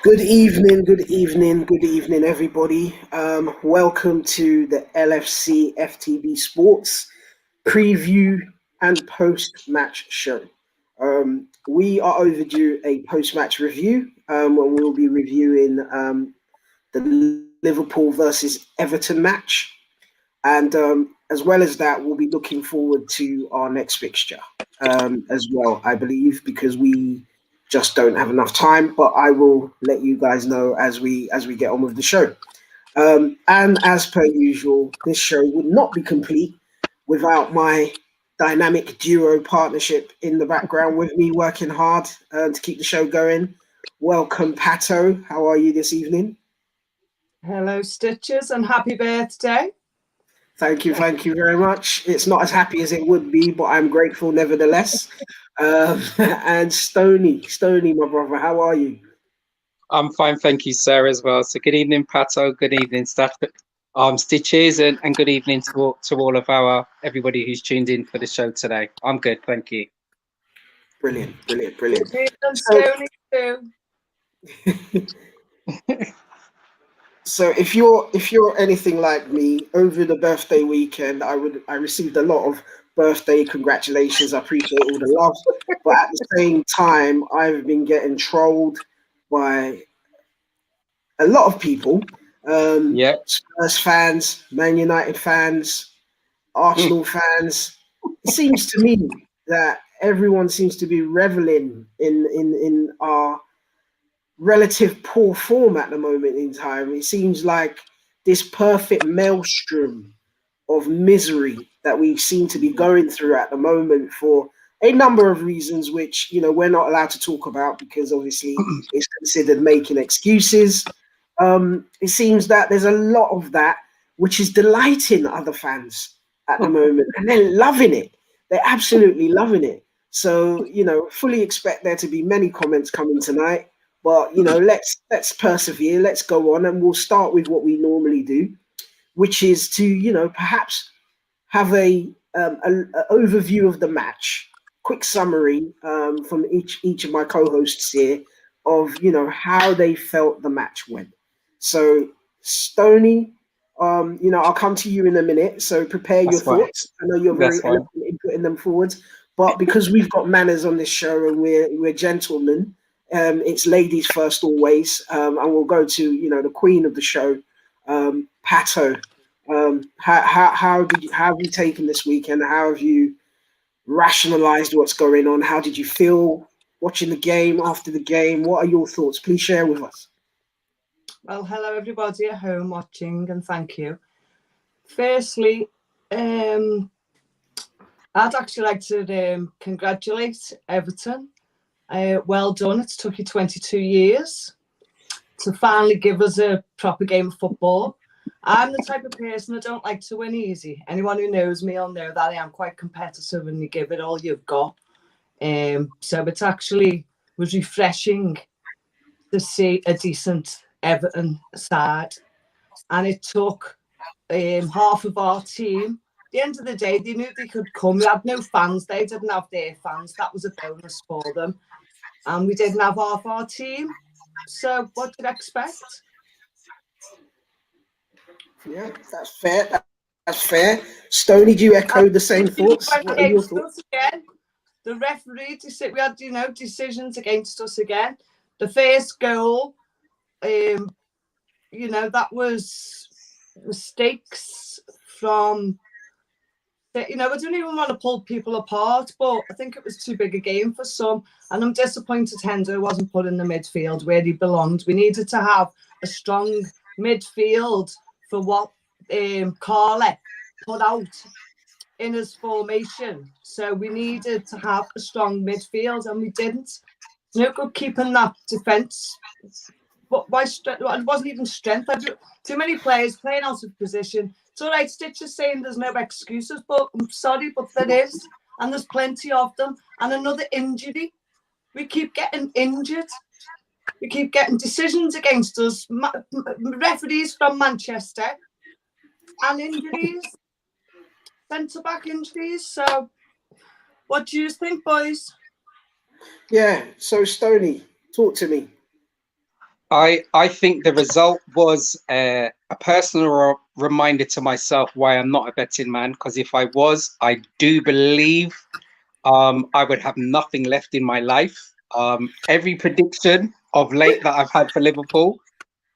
Good evening, everybody. Welcome to the LFC FTB Sports preview and post-match show. We are overdue a post-match review, and we'll be reviewing the Liverpool versus Everton match. And as well as that, we'll be looking forward to our next fixture as well, I believe, because we just don't have enough time. But I will let you guys know as we get on with the show. And as per usual, this show would not be complete without my dynamic duo partnership in the background with me, working hard to keep the show going. Welcome, Pato. How are you this evening? Hello, Stitches, and happy birthday. Thank you very much. It's not as happy as it would be, but I'm grateful nevertheless. And Stony, my brother, how are you? I'm fine, thank you, sir, as well. So good evening, Pato. Good evening, staff. Stitches, and good evening to all of everybody who's tuned in for the show today. I'm good, thank you. Brilliant. Good evening, Stony too. So if you're anything like me, over the birthday weekend, I received a lot of birthday congratulations. I appreciate all the love, but at the same time, I've been getting trolled by a lot of people. Spurs fans, Man United fans, Arsenal fans. It seems to me that everyone seems to be reveling in our relative poor form at the moment in time. It seems like this perfect maelstrom of misery that we seem to be going through at the moment for a number of reasons, which we're not allowed to talk about because obviously it's considered making excuses. It seems that there's a lot of that which is delighting other fans at the moment, and they're loving it. They're absolutely loving it. So fully expect there to be many comments coming tonight. But let's persevere. Let's go on, and we'll start with what we normally do, which is to perhaps have a overview of the match, quick summary from each of my co-hosts here of how they felt the match went. So Stony, I'll come to you in a minute. So prepare your thoughts. I know you're very eloquent in putting them forward, but because we've got manners on this show and we're gentlemen. It's ladies first always, and we'll go to the queen of the show, Pato. How have you taken this weekend? How have you rationalized what's going on? How did you feel watching the game, after the game? What are your thoughts? Please share with us. Well, hello everybody at home watching, and thank you. Firstly, I'd actually like to congratulate Everton. Well done. It's took you 22 years to finally give us a proper game of football. I'm the type of person that don't like to win easy. Anyone who knows me will know that I am quite competitive and you give it all you've got. So it actually was refreshing to see a decent Everton side. And it took half of our team. At the end of the day, they knew they could come. We had no fans. They didn't have their fans. That was a bonus for them. And we didn't have half our team. So what did I expect? Yeah, that's fair. That's fair. Stoney, do you echo the same thoughts? What are your thoughts? Again, the referee, we had, decisions against us again. The first goal, that was mistakes from... I don't even want to pull people apart, but I think it was too big a game for some. And I'm disappointed Hendo wasn't put in the midfield where he belonged. We needed to have a strong midfield for what Carle put out in his formation. So we needed to have a strong midfield, and we didn't. No good keeping that defence. But why? It wasn't even strength. Too many players playing out of position. It's all right, Stitch is saying there's no excuses, but I'm sorry, but there is. And there's plenty of them. And another injury. We keep getting injured. We keep getting decisions against us. Referees from Manchester. And injuries. Centre-back injuries. So, what do you think, boys? Yeah, so Stoney, talk to me. I think the result was a personal reminder to myself why I'm not a betting man. Because if I was, I do believe I would have nothing left in my life. Every prediction of late that I've had for Liverpool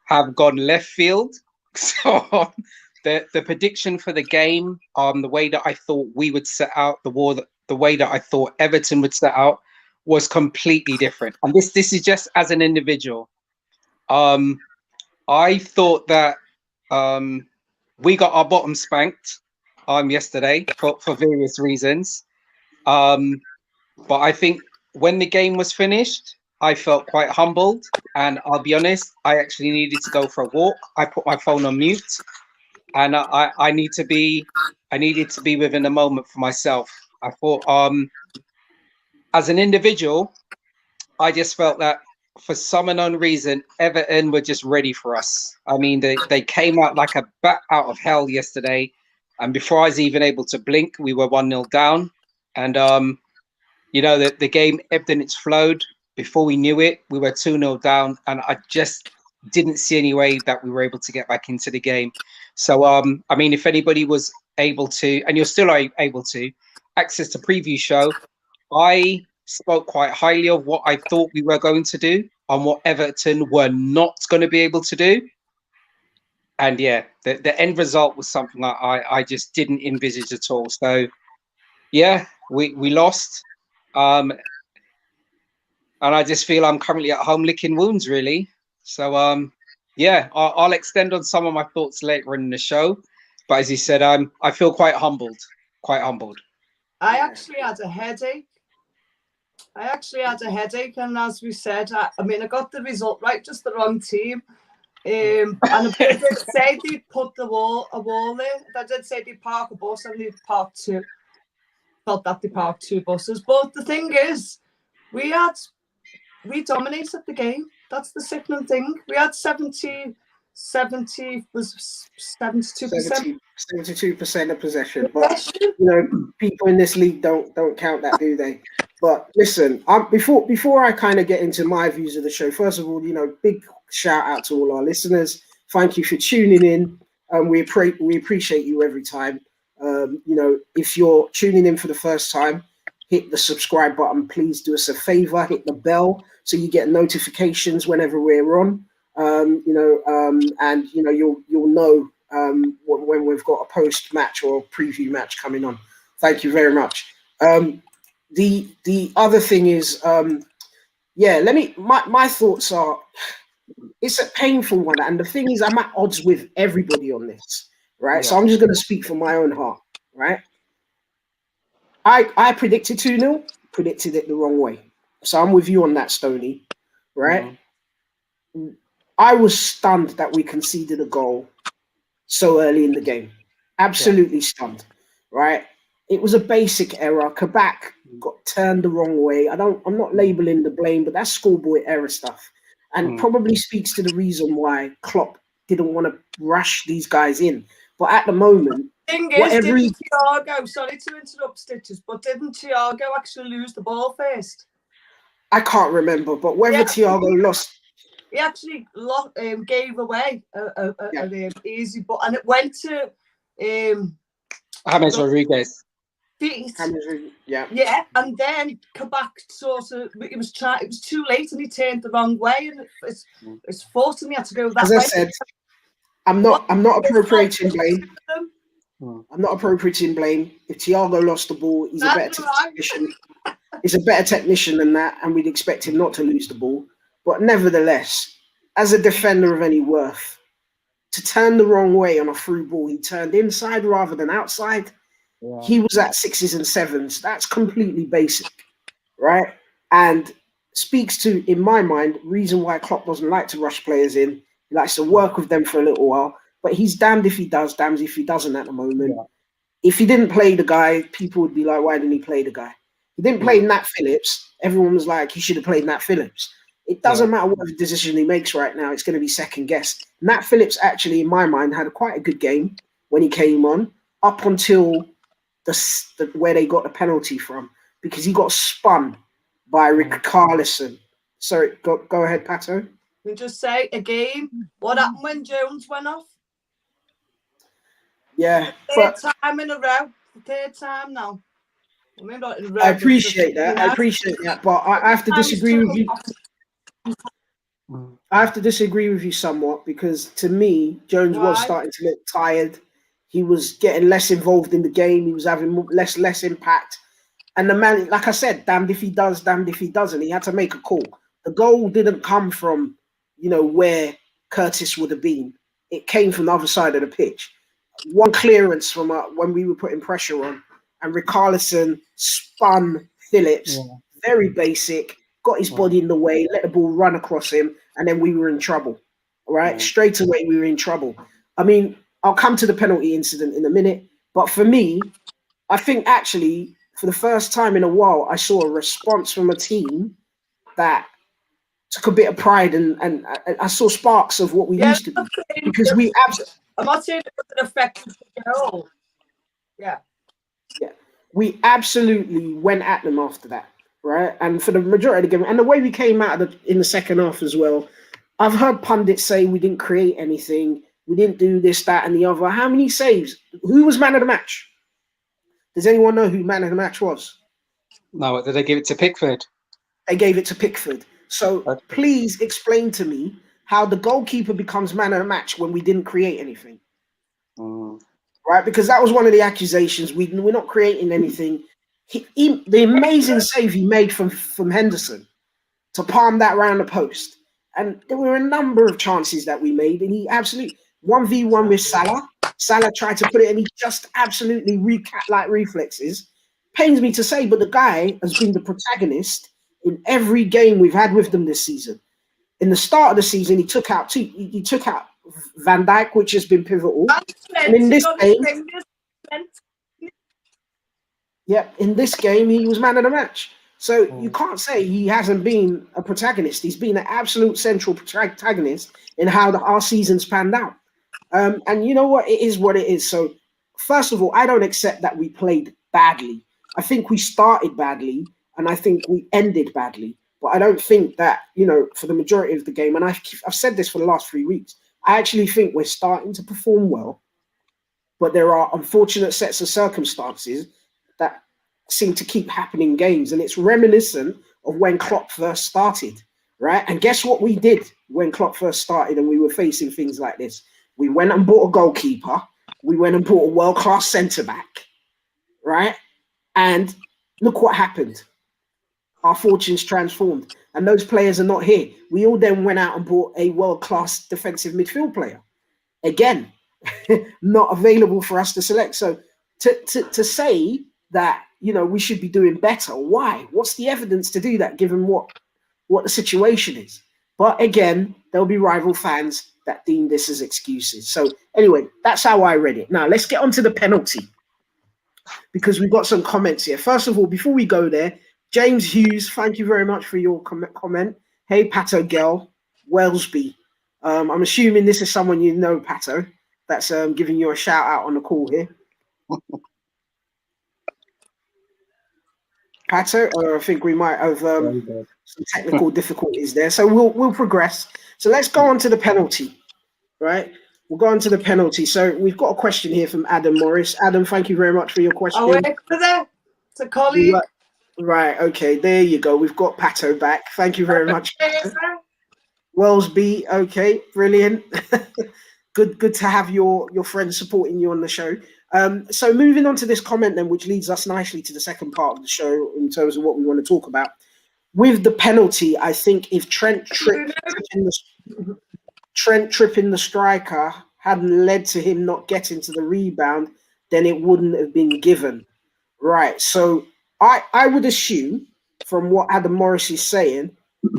have gone left field. So the prediction for the game, the way that I thought we would set out the way that I thought Everton would set out was completely different. And this is just as an individual. I thought that we got our bottom spanked yesterday for various reasons. But I think when the game was finished, I felt quite humbled. And I'll be honest, I actually needed to go for a walk. I put my phone on mute, and I needed to be within a moment for myself. I thought, as an individual, I just felt that for some unknown reason, Everton were just ready for us. I mean, they came out like a bat out of hell yesterday. And before I was even able to blink, we were 1-0 down. And, the game ebbed and it's flowed. Before we knew it, we were 2-0 down. And I just didn't see any way that we were able to get back into the game. So, I mean, if anybody was able to, and you're still able to, access the preview show, I spoke quite highly of what I thought we were going to do and what Everton were not going to be able to do. And yeah, the end result was something I just didn't envisage at all. So yeah, we lost. And I just feel I'm currently at home licking wounds, really. So yeah, I'll extend on some of my thoughts later in the show. But as you said, I feel quite humbled. I actually had a headache. And as we said, I mean, I got the result right, just the wrong team. And I did say they put a wall there. I did say they park a bus, and they parked two. Felt that they parked two buses. But the thing is, we dominated the game. That's the sickening thing. We had 72% 72% of possession. But people in this league don't count that, do they? But listen, before I kind of get into my views of the show, first of all, big shout out to all our listeners. Thank you for tuning in. We appreciate you every time. If you're tuning in for the first time, hit the subscribe button. Please do us a favor, hit the bell so you get notifications whenever we're on. And you'll know when we've got a post match or preview match coming on. Thank you very much. The other thing is, my thoughts are, it's a painful one, and the thing is, I'm at odds with everybody on this, right? Yeah. So I'm just going to speak from my own heart, right? I predicted 2-0, predicted it the wrong way. So I'm with you on that, Stoney, right? Mm-hmm. I was stunned that we conceded a goal so early in the game. Absolutely stunned, right? It was a basic error. Kabak got turned the wrong way. I'm not labeling the blame, but that's schoolboy error stuff. And probably speaks to the reason why Klopp didn't want to rush these guys in. But at the moment, didn't Thiago, sorry to interrupt, Stitches, but didn't Thiago actually lose the ball first? I can't remember, but whether Thiago lost, he actually gave away an easy ball, and it went to James Rodriguez. Yeah, and then Kabak sort of it was too late, and he turned the wrong way, and it's forced me to go that way. As I said, I'm not appropriating blame. I'm not appropriating blame. If Thiago lost the ball, he's a better technician. He's a better technician than that, and we'd expect him not to lose the ball. But nevertheless, as a defender of any worth, to turn the wrong way on a through ball, he turned inside rather than outside. Yeah. He was at 6s and 7s. That's completely basic, right? And speaks to, in my mind, reason why Klopp doesn't like to rush players in. He likes to work with them for a little while, but he's damned if he does, damned if he doesn't at the moment. Yeah. If he didn't play the guy, people would be like, why didn't he play the guy? He didn't play Nat Phillips. Everyone was like, he should have played Nat Phillips. It doesn't matter what decision he makes right now. It's going to be second guessed. Nat Phillips actually, in my mind, had quite a good game when he came on, up until where they got the penalty from, because he got spun by Rick Carlison. Sorry, go ahead, Pato. We just say again, what happened when Jones went off? Yeah, Third but time in a row. The third time now. I mean, not in a row, I but appreciate that. you I know, appreciate that, but I have to time he's disagree with took you. I have to disagree with you somewhat because to me, Jones was Why? starting to look tired. He was getting less involved in the game. He was having less impact. And the man, like I said, damned if he does, damned if he doesn't. He had to make a call. The goal didn't come from, where Curtis would have been. It came from the other side of the pitch. One clearance from when we were putting pressure on, and Richarlison spun Phillips, very basic, got his body in the way, let the ball run across him, and then we were in trouble. All right, straight away we were in trouble. I mean, I'll come to the penalty incident in a minute, but for me, I think actually for the first time in a while, I saw a response from a team that took a bit of pride, and I saw sparks of what we used to do because I'm not saying it doesn't affect the goal. Yeah. We absolutely went at them after that, right? And for the majority of the game, and the way we came out in the second half as well, I've heard pundits say we didn't create anything, we didn't do this, that, and the other. How many saves? Who was man of the match? Does anyone know who man of the match was? No, did they give it to Pickford? They gave it to Pickford. So please explain to me how the goalkeeper becomes man of the match when we didn't create anything. Right? Because that was one of the accusations. We're not creating anything. The amazing save he made from Henderson to palm that round the post. And there were a number of chances that we made, and he absolutely 1v1 with Salah. Salah tried to put it, and he just absolutely cat-like reflexes. Pains me to say, but the guy has been the protagonist in every game we've had with them this season. In the start of the season, he took out Van Dijk, which has been pivotal. And in this game, in this game, he was man of the match. So you can't say he hasn't been a protagonist. He's been an absolute central protagonist in how our season's panned out. And you know what? It is what it is. So first of all, I don't accept that we played badly. I think we started badly, and I think we ended badly. But I don't think that, for the majority of the game, and I've said this for the last 3 weeks, I actually think we're starting to perform well. But there are unfortunate sets of circumstances that seem to keep happening in games. And it's reminiscent of when Klopp first started, right? And guess what we did when Klopp first started and we were facing things like this? We went and bought a goalkeeper. We went and bought a world-class centre-back, right? And look what happened. Our fortunes transformed. And those players are not here. We all then went out and bought a world-class defensive midfield player. Again, not available for us to select. So to say that, we should be doing better, why? What's the evidence to do that, given what the situation is? But again, there'll be rival fans that deem this as excuses. So anyway, that's how I read it. Now, let's get on to the penalty, because we've got some comments here. First of all, before we go there, James Hughes, thank you very much for your comment. Hey, Pato Girl, Wellesby. I'm assuming this is someone you know, Pato, that's giving you a shout out on the call here. Pato, I think we might have some technical difficulties there. So we'll progress. So let's go on to the penalty, right? We'll go on to the penalty. So we've got a question here from Adam Morris. Adam, thank you very much for your question. Oh, wait for that. It's a colleague. Right, okay, there you go. We've got Pato back. Thank you very much. Wellesby, okay, brilliant. Good to have your friends supporting you on the show. So moving on to this comment then, which leads us nicely to the second part of the show in terms of what we want to talk about. With the penalty, I think if Trent tripping the striker hadn't led to him not getting to the rebound, then it wouldn't have been given. Right, so I would assume from what Adam Morris is saying,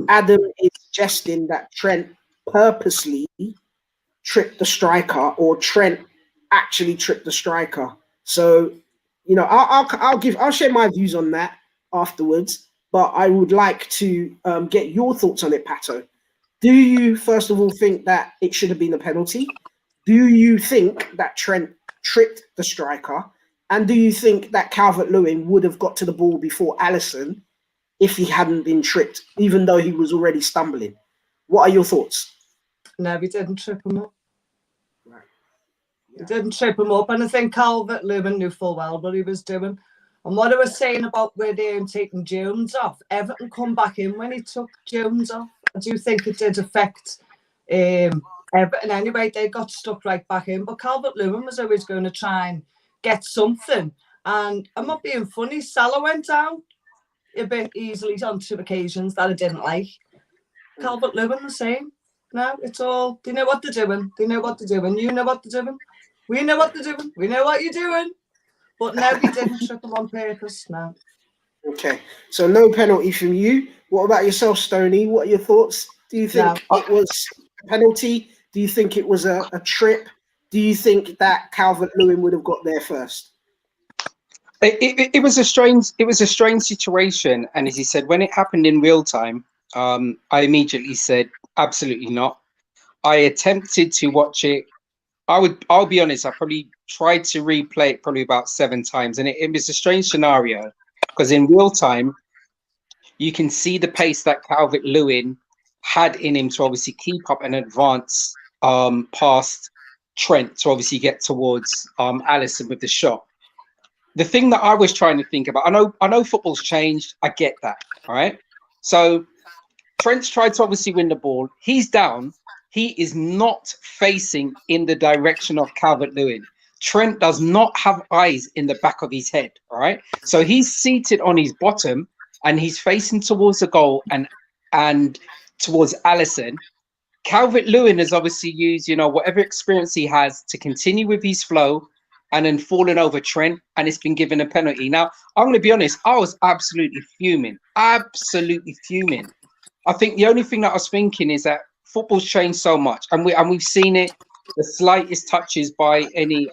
Adam is suggesting that Trent purposely tripped the striker, or Trent actually tripped the striker. So, I'll share my views on that afterwards, but I would like to get your thoughts on it, Pato. Do you, first of all, think that it should have been a penalty? Do you think that Trent tripped the striker? And do you think that Calvert-Lewin would have got to the ball before Alisson if he hadn't been tripped, even though he was already stumbling? What are your thoughts? No, he didn't trip him up. Right. He didn't trip him up. And I think Calvert-Lewin knew full well what he was doing. And what I was saying about where they were taking Jones off, Everton come back in when he took Jones off. I do think it did affect Everton anyway. They got stuck right back in. But Calvert-Lewin was always going to try and get something. And I'm not being funny, Salah went down a bit easily on 2 occasions that I didn't like. Calvert-Lewin the same. No, it's all, they know what they're doing. They know what they're doing. You know what they're doing. We know what they're doing. We know what you're doing. But no, he didn't trip him on purpose, no. Okay, so no penalty from you. What about yourself, Stoney? What are your thoughts? Do you think it was a penalty? Do you think it was a trip? Do you think that Calvert-Lewin would have got there first? It was a strange situation, and as he said, when it happened in real time, I immediately said absolutely not. I attempted to watch it. I'll be honest, I probably tried to replay it probably about 7 times, and it was a strange scenario because in real time you can see the pace that Calvert-Lewin had in him to obviously keep up and advance past Trent to obviously get towards Alisson with the shot. The thing that I was trying to think about, I know football's changed. I get that. All right. So Trent's tried to obviously win the ball. He's down. He is not facing in the direction of Calvert-Lewin. Trent does not have eyes in the back of his head. All right. So he's seated on his bottom and he's facing towards the goal and towards Alisson. Calvert-Lewin has obviously used, whatever experience he has to continue with his flow and then falling over Trent, and it's been given a penalty. Now, I'm going to be honest, I was absolutely fuming. Absolutely fuming. I think the only thing that I was thinking is that football's changed so much, and we've seen it. The slightest touches by any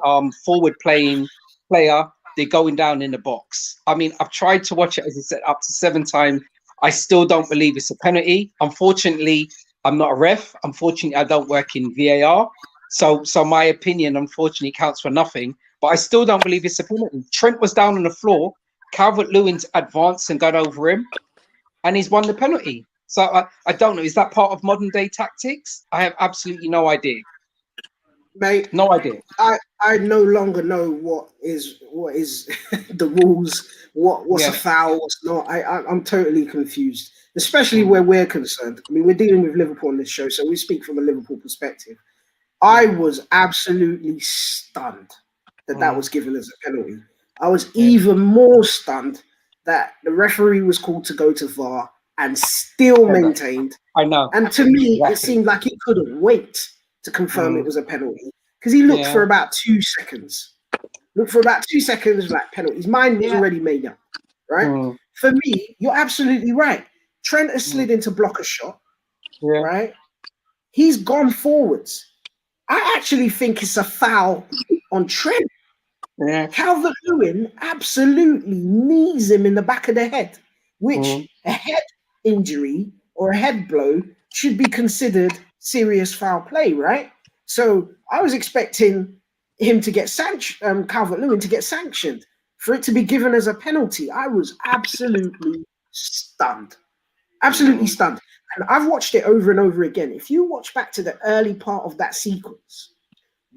forward playing player, they're going down in the box. I mean, I've tried to watch it, as I said, up to 7 times. I still don't believe it's a penalty. Unfortunately, I'm not a ref. Unfortunately, I don't work in VAR. So my opinion, unfortunately, counts for nothing. But I still don't believe it's a penalty. Trent was down on the floor. Calvert-Lewin's advanced and got over him, and he's won the penalty. So I don't know. Is that part of modern day tactics? I have absolutely no idea. Mate, no idea. I no longer know what is the rules, what's a foul, what's not. I'm totally confused, especially where we're concerned. I mean, we're dealing with Liverpool on this show, so we speak from a Liverpool perspective. I was absolutely stunned that was given as a penalty. I was even more stunned that the referee was called to go to VAR and still maintained. I know. And to me, it seemed like he couldn't wait to confirm it was a penalty because he looked for about 2 seconds. Like penalty. His mind was already made up, right? For me, you're absolutely right. Trent has slid into block a shot, right? He's gone forwards. I actually think it's a foul on Trent. Calvert-Lewin absolutely knees him in the back of the head, which a head injury or a head blow should be considered serious foul play, right? So I was expecting him to get sanctioned, Calvert-Lewin to get sanctioned. For it to be given as a penalty, I was absolutely stunned. Absolutely stunned. And I've watched it over and over again. If you watch back to the early part of that sequence,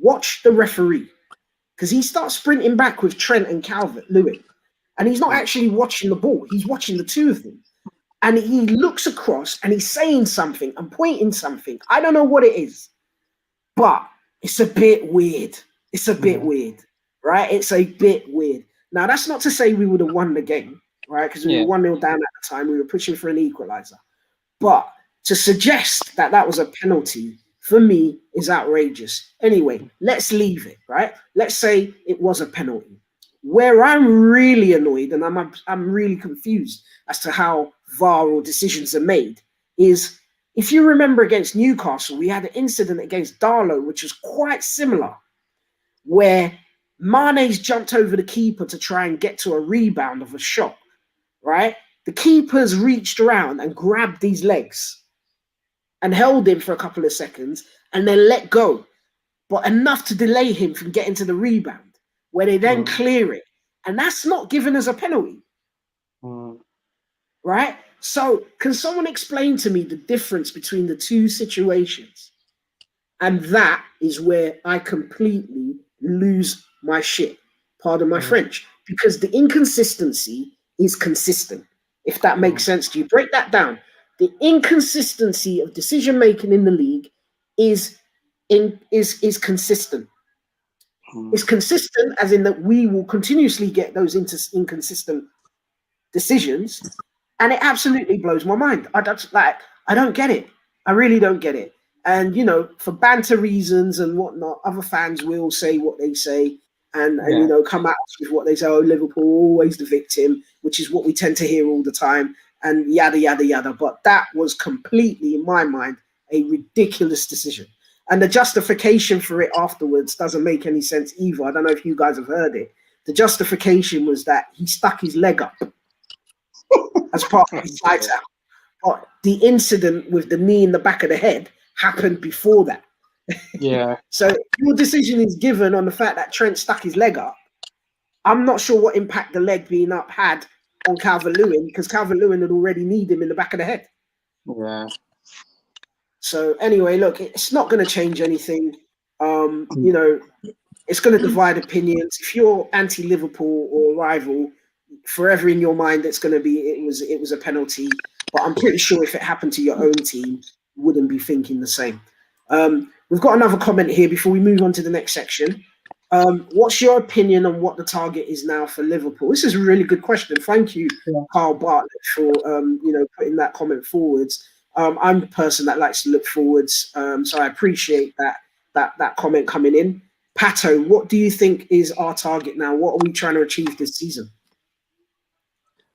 watch the referee, because he starts sprinting back with Trent and Calvert-Lewin, and he's not actually watching the ball. He's watching the two of them. And he looks across and he's saying something and pointing something. I don't know what it is, but it's a bit weird. It's a bit weird, right? It's a bit weird. Now, that's not to say we would have won the game, right? Because we were 1-0 down at the time. We were pushing for an equalizer. But to suggest that that was a penalty, for me, is outrageous. Anyway, let's leave it, right? Let's say it was a penalty. Where I'm really annoyed and I'm really confused as to how VAR or decisions are made is, if you remember against Newcastle, we had an incident against Darlow, which was quite similar, where Mane's jumped over the keeper to try and get to a rebound of a shot, right? The keeper's reached around and grabbed these legs and held him for a couple of seconds and then let go, but enough to delay him from getting to the rebound, where they then clear it. And that's not given as a penalty, right? So can someone explain to me the difference between the two situations? And that is where I completely lose my shit. Pardon my French. Because the inconsistency is consistent. If that makes sense to you, break that down. The inconsistency of decision making in the league is consistent. It's consistent as in that we will continuously get those inconsistent decisions, and it absolutely blows my mind. I don't get it. I really don't get it. And you know, for banter reasons and whatnot, other fans will say what they say, and you know, come out with what they say. Oh, Liverpool always the victim, which is what we tend to hear all the time, and yada yada yada. But that was completely, in my mind, a ridiculous decision. And the justification for it afterwards doesn't make any sense either. I don't know if you guys have heard it. The justification was that he stuck his leg up as part of his lights out. But the incident with the knee in the back of the head happened before that. Yeah. So your decision is given on the fact that Trent stuck his leg up. I'm not sure what impact the leg being up had on Calvert-Lewin, because Calvert-Lewin had already kneed him in the back of the head. Yeah. So anyway, look, it's not going to change anything. You know, it's going to divide opinions. If you're anti-Liverpool or rival, forever in your mind, it's going to be it was a penalty. But I'm pretty sure if it happened to your own team, you wouldn't be thinking the same. We've got another comment here before we move on to the next section. What's your opinion on what the target is now for Liverpool? This is a really good question. Thank you, Carl Bartlett, for you know, putting that comment forwards. I'm a person that likes to look forwards, so I appreciate that comment coming in. Pato, what do you think is our target now? What are we trying to achieve this season?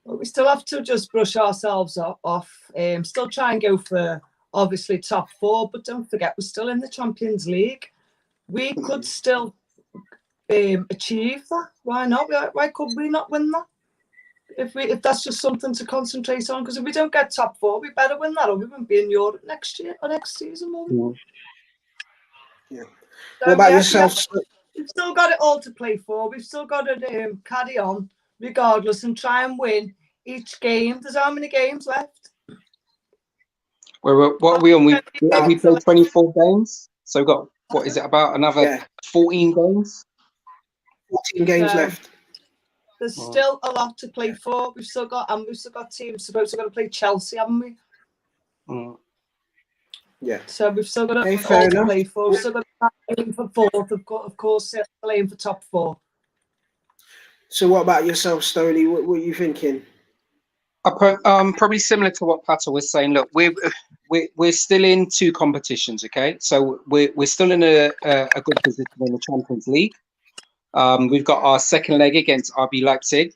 Well, we still have to just brush ourselves off. Still try and go for, obviously, top 4, but don't forget, we're still in the Champions League. We could still achieve that. Why not? Why could we not win that? If that's just something to concentrate on, because if we don't get top 4, we better win that, or we won't be in Europe next year or next season. Yeah. So what about yourself? We've still got it all to play for. We've still got to carry on regardless and try and win each game. There's how many games left? What are we on? We played 24 games, so we've got, what is it, about another 14 games? 14 games left. There's still a lot to play for. We've still got teams supposed to play Chelsea, haven't we? Yeah. So we've still got all to play for. We've still got to aim for 4th, of course, still aim for top 4. So what about yourself, Stoney? What are you thinking? Probably similar to what Pato was saying. Look, we're still in 2 competitions, okay? So we're still in a good position in the Champions League. We've got our second leg against RB Leipzig,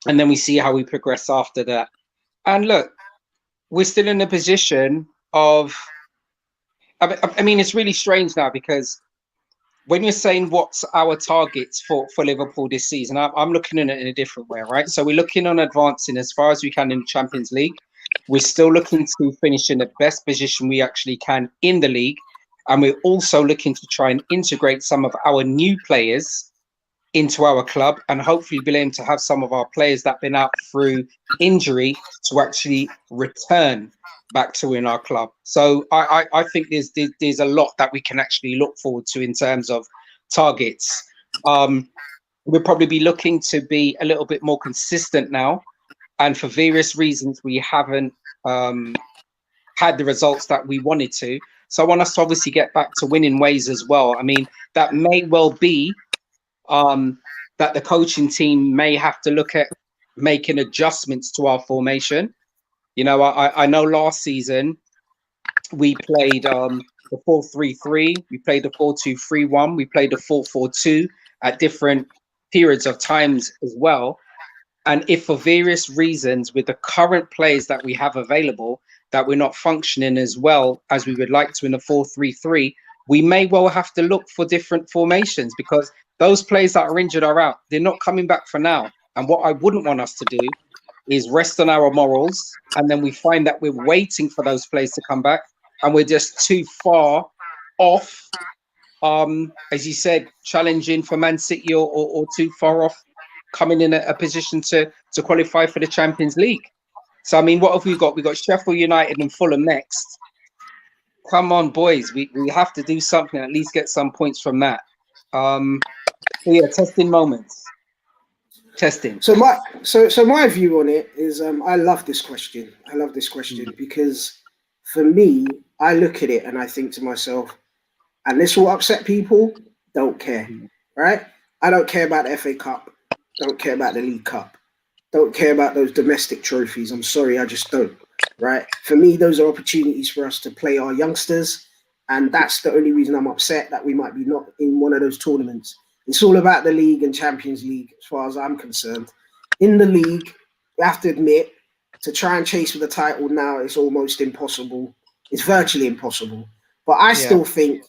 and then we see how we progress after that. And look, we're still in a position of, I mean, it's really strange now, because when you're saying what's our targets for Liverpool this season, I'm looking at it in a different way, right? So we're looking on advancing as far as we can in the Champions League. We're still looking to finish in the best position we actually can in the league. And we're also looking to try and integrate some of our new players into our club, and hopefully be able to have some of our players that have been out through injury to actually return back to in our club. So I think there's a lot that we can actually look forward to in terms of targets. We'll probably be looking to be a little bit more consistent now, and for various reasons we haven't had the results that we wanted to. So I want us to obviously get back to winning ways as well. I mean, that may well be that the coaching team may have to look at making adjustments to our formation. You know, I know last season we played the 4-3-3, we played the 4-2-3-1, we played the 4-4-2 at different periods of times as well. And if for various reasons with the current players that we have available that we're not functioning as well as we would like to in the 4-3-3, we may well have to look for different formations, because those players that are injured are out. They're not coming back for now. And what I wouldn't want us to do is rest on our morals, and then we find that we're waiting for those players to come back and we're just too far off, as you said, challenging for Man City, or too far off coming in a position to qualify for the Champions League. So I mean, what have we got? We got Sheffield United and Fulham next. Come on, boys. We have to do something, at least get some points from that. So yeah, testing moments. Testing. So my view on it is I love this question. I love this question because for me, I look at it and I think to myself, and this will upset people, don't care. Right? I don't care about the FA Cup, don't care about the League Cup, don't care about those domestic trophies. I'm sorry, I just don't. Right? For me, those are opportunities for us to play our youngsters, and that's the only reason I'm upset that we might be not in one of those tournaments. It's all about the league and Champions League, as far as I'm concerned. In the league, you have to admit, to try and chase for the title now is almost impossible. It's virtually impossible. But I still think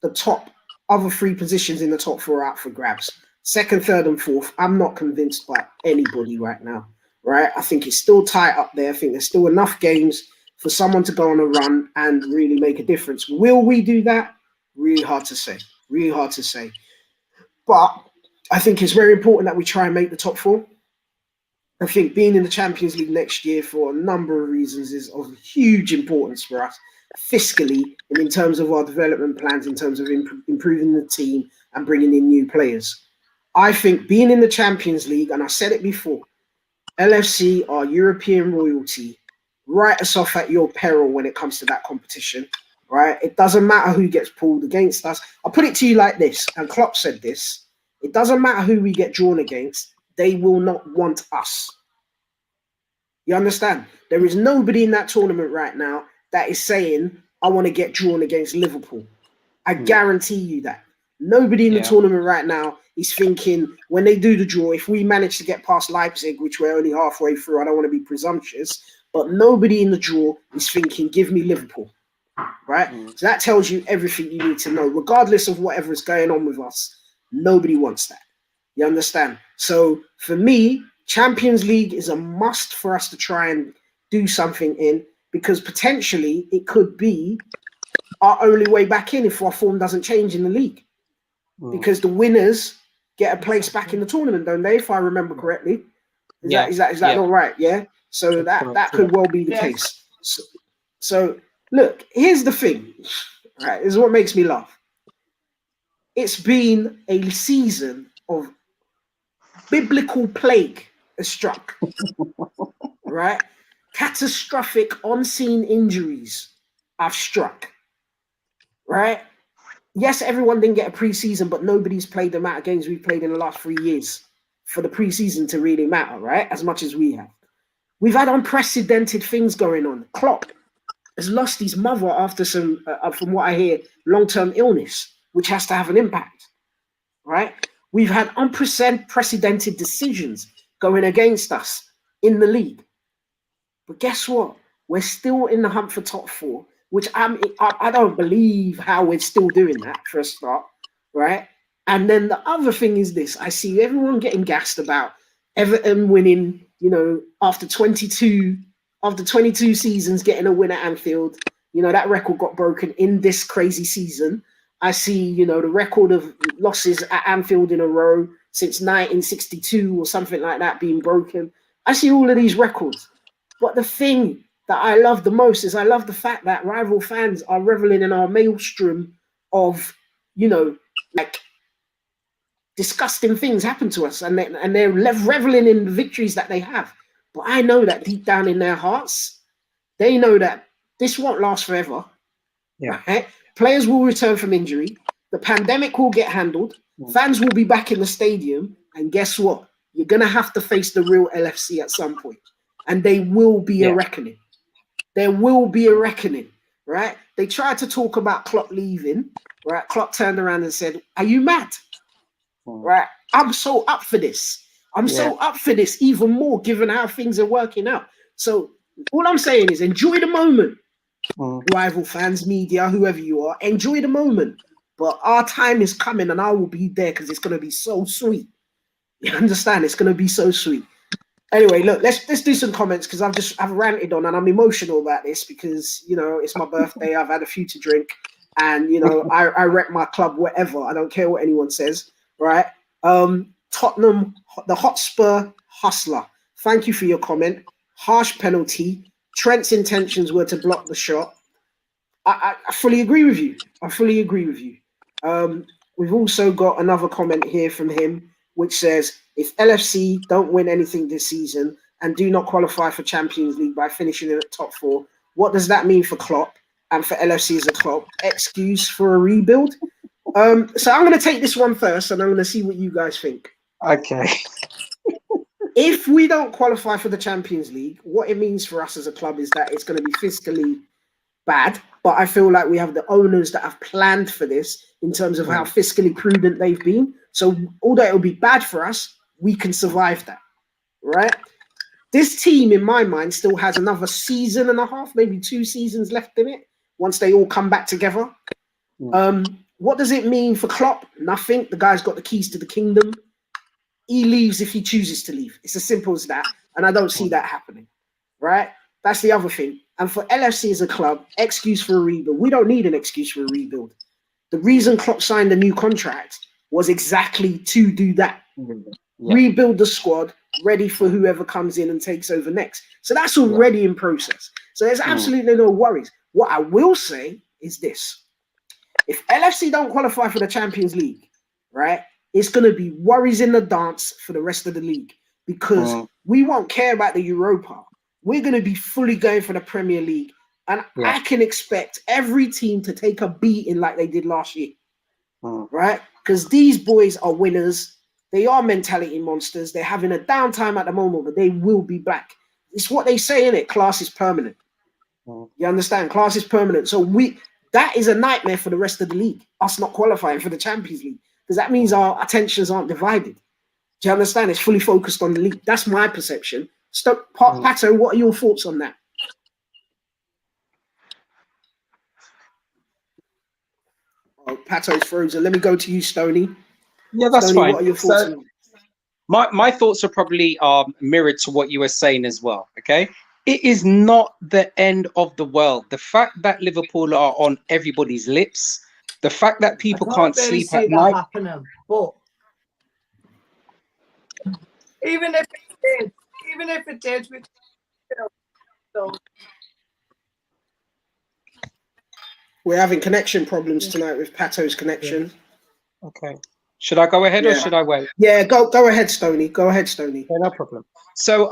the top other three positions in the top four are out for grabs. Second, third, and fourth, I'm not convinced by anybody right now. Right? I think it's still tight up there. I think there's still enough games for someone to go on a run and really make a difference. Will we do that? Really hard to say. Really hard to say. But I think it's very important that we try and make the top four. I think being in the Champions League next year for a number of reasons is of huge importance for us, fiscally and in terms of our development plans, in terms of improving the team and bringing in new players. I think being in the Champions League, and I said it before, LFC are European royalty. Write us off at your peril when it comes to that competition. Right? It doesn't matter who gets pulled against us. I'll put it to you like this, and Klopp said this. It doesn't matter who we get drawn against. They will not want us. You understand? There is nobody in that tournament right now that is saying, I want to get drawn against Liverpool. I guarantee you that. Nobody in the tournament right now is thinking, when they do the draw, if we manage to get past Leipzig, which we're only halfway through, I don't want to be presumptuous, but nobody in the draw is thinking, give me Liverpool. Right? So that tells you everything you need to know. Regardless of whatever is going on with us, nobody wants that. You understand? So for me, Champions League is a must for us to try and do something in, because potentially it could be our only way back in if our form doesn't change in the league. Because the winners get a place back in the tournament, don't they? If I remember correctly. Is that not right? Yeah. So that could well be the case. So look, here's the thing. Right, this is what makes me laugh. It's been a season of biblical plague has struck. Right? Catastrophic unseen injuries have struck. Right? Yes, everyone didn't get a preseason, but nobody's played the amount of games we've played in the last 3 years for the preseason to really matter, right? As much as we have. We've had unprecedented things going on. Klopp has lost his mother after some, from what I hear, long-term illness, which has to have an impact, right? We've had unprecedented decisions going against us in the league. But guess what? We're still in the hunt for top four, which I don't believe how we're still doing that for a start, right? And then the other thing is this. I see everyone getting gassed about Everton winning, after 22 seasons getting a win at Anfield. That record got broken in this crazy season. I see, the record of losses at Anfield in a row since 1962 or something like that being broken. I see all of these records. But the thing that I love the most is I love the fact that rival fans are reveling in our maelstrom of, disgusting things happen to us, and they're reveling in the victories that they have. But I know that deep down in their hearts, they know that this won't last forever. Yeah. Right? Players will return from injury. The pandemic will get handled. Fans will be back in the stadium. And guess what? You're going to have to face the real LFC at some point. And there will be a reckoning. There will be a reckoning, right? They tried to talk about Klopp leaving, right? Klopp turned around and said, are you mad? Right? I'm so up for this. I'm so up for this even more given how things are working out. So all I'm saying is enjoy the moment. Rival fans, media, whoever you are, enjoy the moment. But our time is coming and I will be there because it's going to be so sweet. You understand? It's going to be so sweet. Anyway, look, let's do some comments because I've ranted on and I'm emotional about this because, it's my birthday. I've had a few to drink and, I rep my club, whatever. I don't care what anyone says, right? Tottenham, the Hotspur Hustler. Thank you for your comment. harsh penalty. Trent's intentions were to block the shot. I fully agree with you. I fully agree with you. We've also got another comment here from him, which says, if LFC don't win anything this season and do not qualify for Champions League by finishing in the top 4, what does that mean for Klopp and for LFC as a club? Excuse for a rebuild? So I'm going to take this one first, and I'm going to see what you guys think. Okay. If we don't qualify for the Champions League, what it means for us as a club is that it's going to be fiscally bad. But I feel like we have the owners that have planned for this in terms of how fiscally prudent they've been. So although it will be bad for us, we can survive that, right? This team, in my mind, still has another season and a half, maybe 2 seasons left in it, once they all come back together. What does it mean for Klopp? Nothing. The guy's got the keys to the kingdom. He leaves if he chooses to leave. It's as simple as that. And I don't see that happening, right? That's the other thing. And for LFC as a club, excuse for a rebuild. We don't need an excuse for a rebuild. The reason Klopp signed a new contract was exactly to do that. Rebuild the squad, ready for whoever comes in and takes over next. So that's already in process. So there's absolutely no worries. What I will say is this. If LFC don't qualify for the Champions League, right, it's going to be worries in the dance for the rest of the league, because we won't care about the Europa. We're going to be fully going for the Premier League. And I can expect every team to take a beating like they did last year, right? Because these boys are winners. They are mentality monsters. They're having a downtime at the moment, but they will be back. It's what they say, innit? Class is permanent. You understand? Class is permanent. So that is a nightmare for the rest of the league, us not qualifying for the Champions League, because that means our attentions aren't divided. Do you understand? It's fully focused on the league. That's my perception. Pato, what are your thoughts on that? Oh, Pato's frozen. Let me go to you, Stoney. Yeah, that's Stoney, fine. what are your thoughts on that? My thoughts are probably mirrored to what you were saying as well. Okay, it is not the end of the world. The fact that Liverpool are on everybody's lips, the fact that people can't really sleep at night. Happening, but even if it did, we still. We're having connection problems tonight with Pato's connection. Okay. Should I go ahead or should I wait? Yeah, go ahead, Stoney. Go ahead, Stoney. Yeah, no problem. So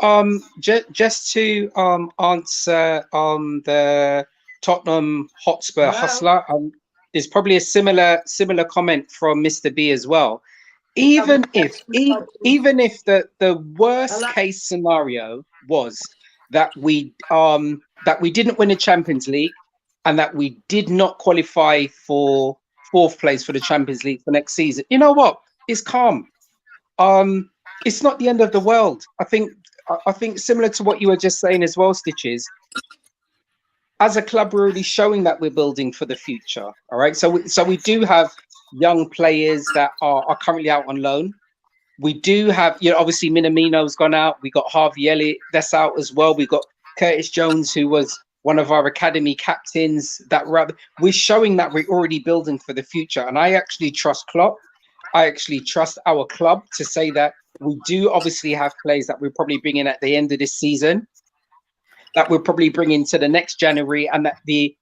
just to answer the Tottenham Hotspur hustler, there's probably a similar comment from Mr. B as well. Even if the worst case scenario was that we didn't win the Champions League and that we did not qualify for 4th place for the Champions League for next season, you know what? It's calm. It's not the end of the world. I think similar to what you were just saying as well, Stitches. As a club, we're already showing that we're building for the future. All right. So we do have young players that are currently out on loan. We do have, obviously Minamino's gone out. We got Harvey Elliott that's out as well. We got Curtis Jones, who was one of our academy captains. We're showing that we're already building for the future. And I actually trust Klopp. I actually trust our club to say that we do obviously have players that we're probably bringing at the end of this season, that we'll probably bring into the next January, and that the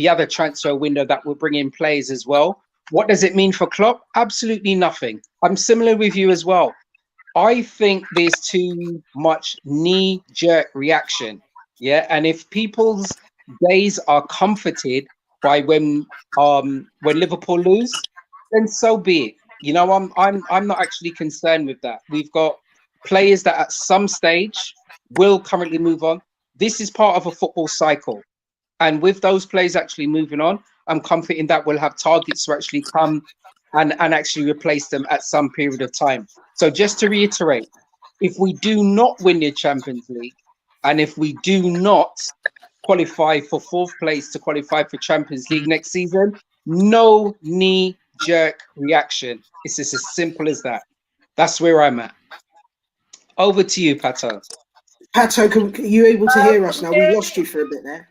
other transfer window that we'll bring in players as well. What does it mean for Klopp? Absolutely nothing. I'm similar with you as well. I think there's too much knee-jerk reaction. Yeah, and if people's days are comforted by when Liverpool lose, then so be it. I'm not actually concerned with that. We've got players that at some stage will currently move on. This is part of a football cycle. And with those players actually moving on, I'm confident that we'll have targets to actually come and actually replace them at some period of time. So just to reiterate, if we do not win the Champions League, and if we do not qualify for 4th place to qualify for Champions League next season, no knee-jerk reaction. It's just as simple as that. That's where I'm at. Over to you, Pato. Pato, are you able to hear us now? We lost you for a bit there.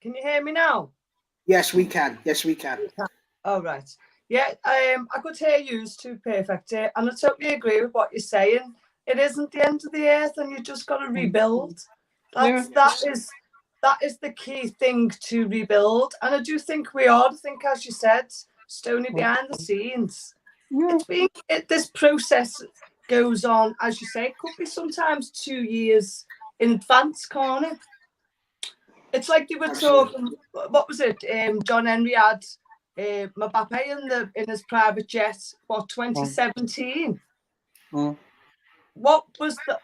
Can you hear me now? Yes, we can. Yes, we can. Oh, right. Yeah, I could hear you too perfect. And I totally agree with what you're saying. It isn't the end of the earth and you just got to rebuild. That is the key thing to rebuild, and I do think we are. I think, as you said, Stoney, behind the scenes, this process goes on, as you say, it could be sometimes 2 years in advance, can't it? It's like they were talking, what was it? John Henry had Mbappe in his private jet, 2017? What was that?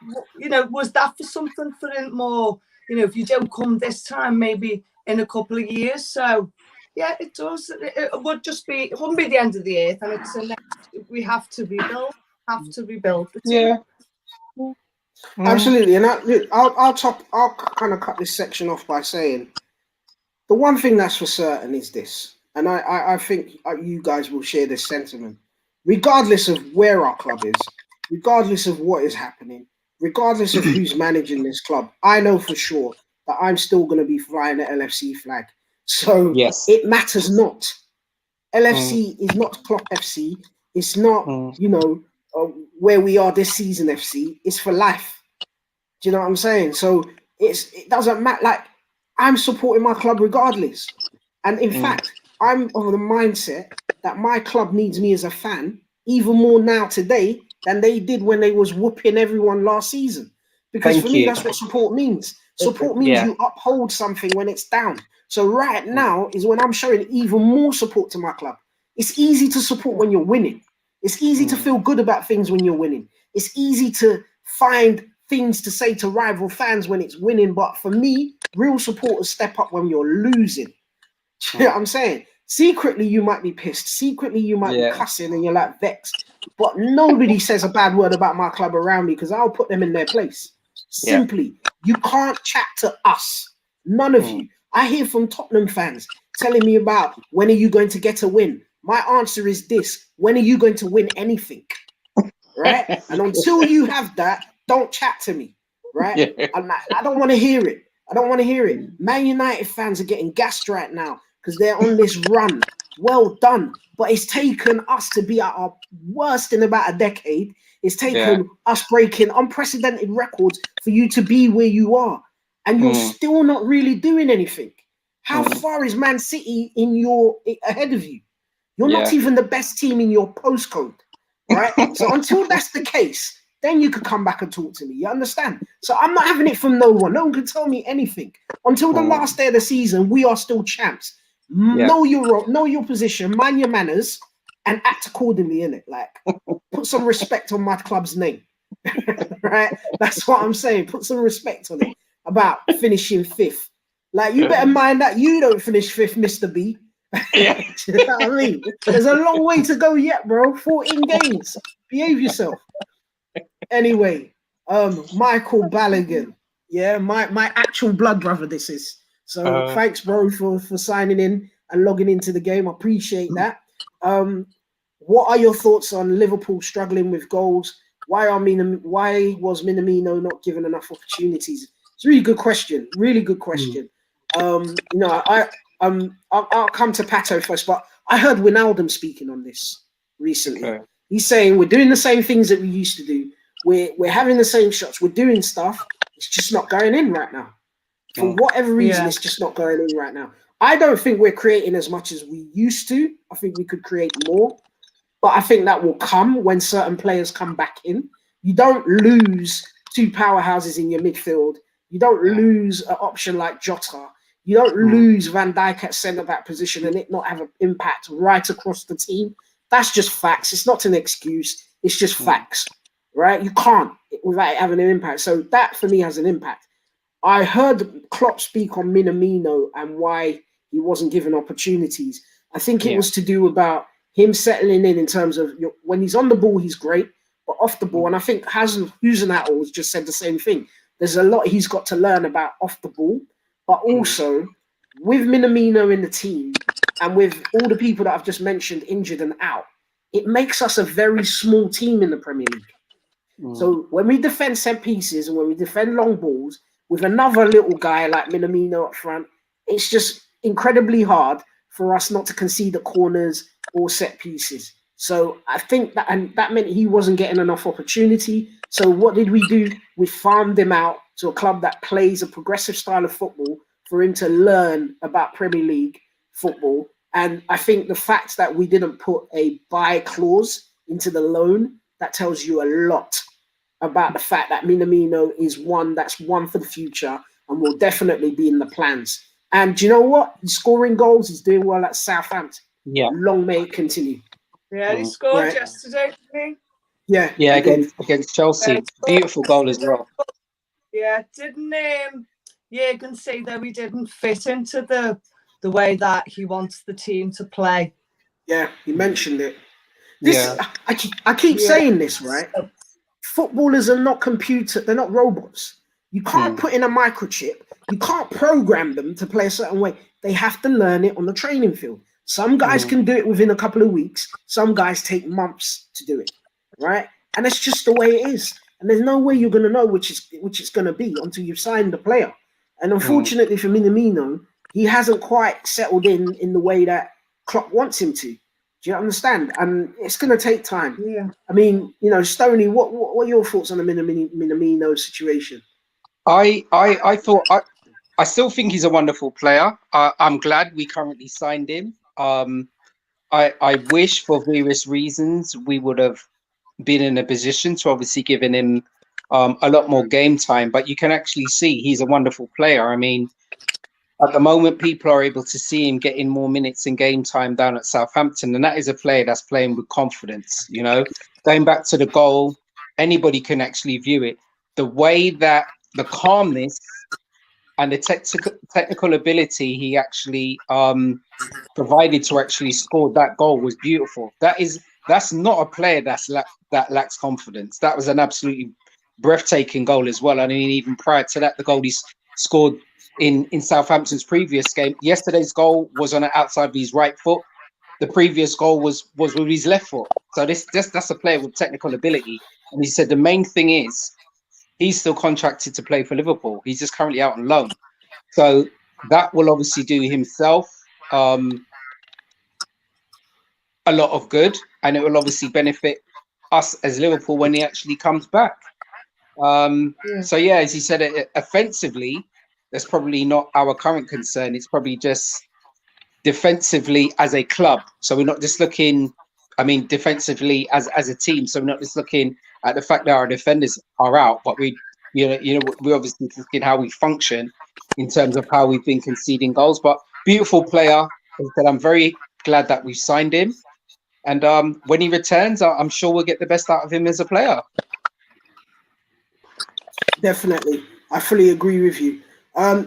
Was that for something for him more? If you don't come this time, maybe in a couple of years. So, yeah, it does. It would just be. It wouldn't be the end of the earth, and it's we have to rebuild. The team. Yeah. Absolutely, and I'll kind of cut this section off by saying the one thing that's for certain is this, and I think you guys will share this sentiment, regardless of where our club is, regardless of what is happening, regardless of who's managing this club. I know for sure that I'm still going to be flying the LFC flag, so it matters not. LFC is not Klopp FC. It's not where we are this season FC. It's for life. Do you know what I'm saying? So it doesn't matter. Like, I'm supporting my club regardless. And in fact, I'm of the mindset that my club needs me as a fan even more now today than they did when they was whooping everyone last season. Because for me, that's what support means. Support means you uphold something when it's down. So right now is when I'm showing even more support to my club. It's easy to support when you're winning. It's easy to feel good about things when you're winning. It's easy to find things to say to rival fans when it's winning. But for me, real supporters step up when you're losing. Do you know what I'm saying? Secretly, you might be pissed. Secretly, you might be cussing and you're like vexed. But nobody says a bad word about my club around me because I'll put them in their place. Simply, you can't chat to us. None of you. I hear from Tottenham fans telling me about when are you going to get a win? My answer is this: when are you going to win anything? Right? And until you have that, don't chat to me. Right? I don't want to hear it. I don't want to hear it. Man United fans are getting gassed right now because they're on this run. Well done. But it's taken us to be at our worst in about a decade. It's taken us breaking unprecedented records for you to be where you are. And you're still not really doing anything. How far is Man City ahead of you? You're not even the best team in your postcode, right? So until that's the case, then you could come back and talk to me. You understand? So I'm not having it from no one. No one can tell me anything. Until the last day of the season, we are still champs. Know your position, mind your manners, and act accordingly in it. Like, put some respect on my club's name. Right? That's what I'm saying. Put some respect on it about finishing fifth. Like, you better mind that you don't finish fifth, Mr. B. You know what I mean? There's a long way to go yet, bro. 14 games. Behave yourself. Anyway, Michael Balogun. Yeah, my actual blood brother this is. So thanks, bro, for signing in and logging into the game. I appreciate that. What are your thoughts on Liverpool struggling with goals? Why was Minamino not given enough opportunities? It's a really good question. Really good question. I'll come to Pato first, but I heard Wijnaldum speaking on this recently. Okay. He's saying we're doing the same things that we used to do. We're having the same shots. We're doing stuff. It's just not going in right now. For whatever reason, it's just not going in right now. I don't think we're creating as much as we used to. I think we could create more. But I think that will come when certain players come back in. You don't lose two powerhouses in your midfield. You don't lose an option like Jota. You don't lose Van Dijk at centre-back position and it not have an impact right across the team. That's just facts. It's not an excuse. It's just facts, right? You can't without it having an impact. So that, for me, has an impact. I heard Klopp speak on Minamino and why he wasn't given opportunities. I think it was to do about him settling in terms of when he's on the ball, he's great, but off the ball, and I think Husenatl has just said the same thing. There's a lot he's got to learn about off the ball. But also, with Minamino in the team and with all the people that I've just mentioned injured and out, it makes us a very small team in the Premier League. So when we defend set pieces and when we defend long balls, with another little guy like Minamino up front, it's just incredibly hard for us not to concede the corners or set pieces. So I think that meant he wasn't getting enough opportunity. So what did we do? We farmed him out to a club that plays a progressive style of football for him to learn about Premier League football. And I think the fact that we didn't put a buy clause into the loan, that tells you a lot about the fact that Minamino is that's one for the future and will definitely be in the plans. And do you know what? He's scoring goals. He's doing well at Southampton. Yeah. Long may it continue. Yeah, he scored yesterday, didn't he? Yeah. Yeah, against Chelsea. Beautiful goal as well. Yeah, didn't Jürgen say that we didn't fit into the way that he wants the team to play? Yeah, he mentioned it. I keep saying this, right? Footballers are not they're not robots. You can't put in a microchip. You can't program them to play a certain way. They have to learn it on the training field. Some guys can do it within a couple of weeks. Some guys take months to do it, right? And that's just the way it is. And there's no way you're going to know which it's going to be until you've signed the player. And unfortunately for Minamino, he hasn't quite settled in the way that Klopp wants him to. Do you understand? And it's going to take time. Yeah. I mean, Stoney, what are your thoughts on the Minamino situation? I still think he's a wonderful player. I'm glad we currently signed him. I wish for various reasons we would have been in a position to obviously giving him a lot more game time, but you can actually see he's a wonderful player. I mean, at the moment, people are able to see him getting more minutes in game time down at Southampton, and that is a player that's playing with confidence. Going back to the goal, anybody can actually view it. The way that the calmness and the technical ability he actually provided to actually score that goal was beautiful. That's not a player that lacks confidence. That was an absolutely breathtaking goal as well. I mean, even prior to that, the goal he scored in Southampton's previous game. Yesterday's goal was on the outside of his right foot. The previous goal was with his left foot. So that's a player with technical ability. And he said the main thing is he's still contracted to play for Liverpool. He's just currently out on loan. So that will obviously do himself a lot of good, and it will obviously benefit us as Liverpool when he actually comes back. So yeah, as he said, offensively, that's probably not our current concern. It's probably just defensively as a club. So we're not just looking, defensively as a team. So we're not just looking at the fact that our defenders are out, but we're obviously looking how we function in terms of how we've been conceding goals. But beautiful player. As I said, I'm very glad that we've signed him. And when he returns, I'm sure we'll get the best out of him as a player. Definitely. I fully agree with you.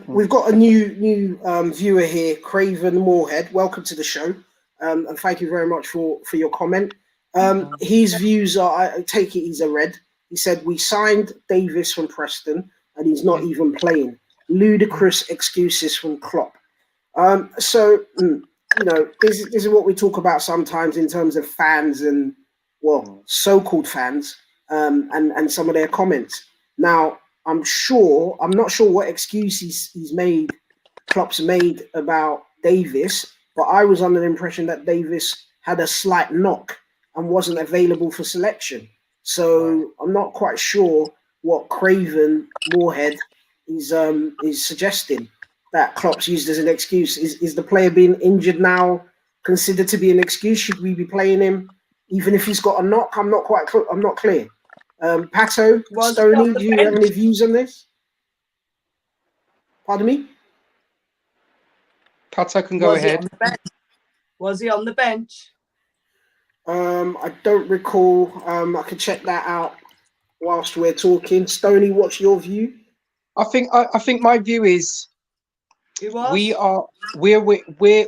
We've got a new viewer here, Craven Moorhead. Welcome to the show. And thank you very much for your comment. His views are, I take it he's a red. He said, we signed Davis from Preston and he's not even playing. Ludicrous excuses from Klopp. So, this is what we talk about sometimes in terms of fans and, so-called fans and some of their comments. Now, I'm not sure what excuse Klopp's made about Davis, but I was under the impression that Davis had a slight knock and wasn't available for selection. So I'm not quite sure what Craven Moorhead is suggesting that Klopp's used as an excuse. Is the player being injured now considered to be an excuse? Should we be playing him even if he's got a knock? I'm not clear. Pato, Stoney, do you have any views on this? Pardon me? Pato can go ahead. Was he on the bench? I don't recall. I can check that out whilst we're talking. Stoney, what's your view? I think my view is we're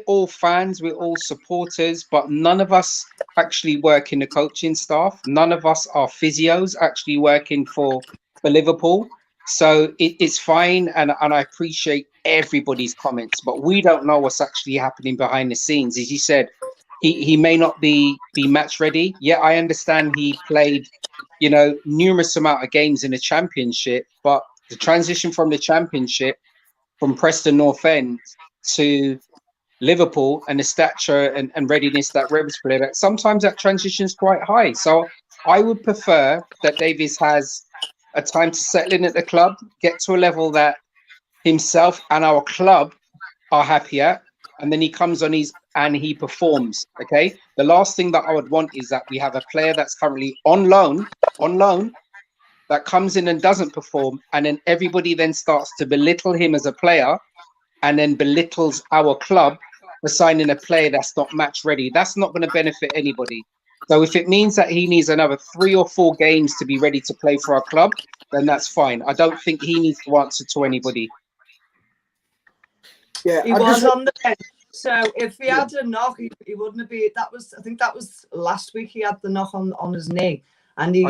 all fans, we're all supporters, but none of us actually work in the coaching staff. None of us are physios actually working for Liverpool. So it's fine, and I appreciate everybody's comments, but we don't know what's actually happening behind the scenes. As you said, he may not be match ready. Yeah, I understand he played, numerous amount of games in the Championship, but the transition from the Championship, from Preston North End to Liverpool and the stature and readiness that Rebels play, that sometimes that transition is quite high. So I would prefer that Davies has a time to settle in at the club, get to a level that himself and our club are happy at, and then he comes on and he performs. Okay. The last thing that I would want is that we have a player that's currently on loan, that comes in and doesn't perform, and then everybody then starts to belittle him as a player, and then belittles our club for signing a player that's not match ready. That's not going to benefit anybody. So if it means that he needs another 3 or 4 games to be ready to play for our club, then that's fine. I don't think he needs to answer to anybody. Yeah, he was on the bench. So if he had a knock, he wouldn't have been. That was, I think that was last week. He had the knock on his knee, and he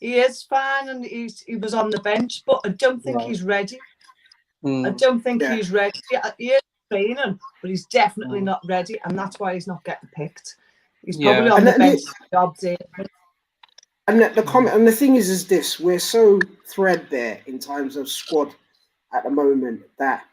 is fine, and he was on the bench, but I don't think he's ready. I don't think he's ready. He is training, but he's definitely not ready, and that's why he's not getting picked. He's probably on the bench. And the comment, and the thing is this: we're so threadbare in terms of squad at the moment that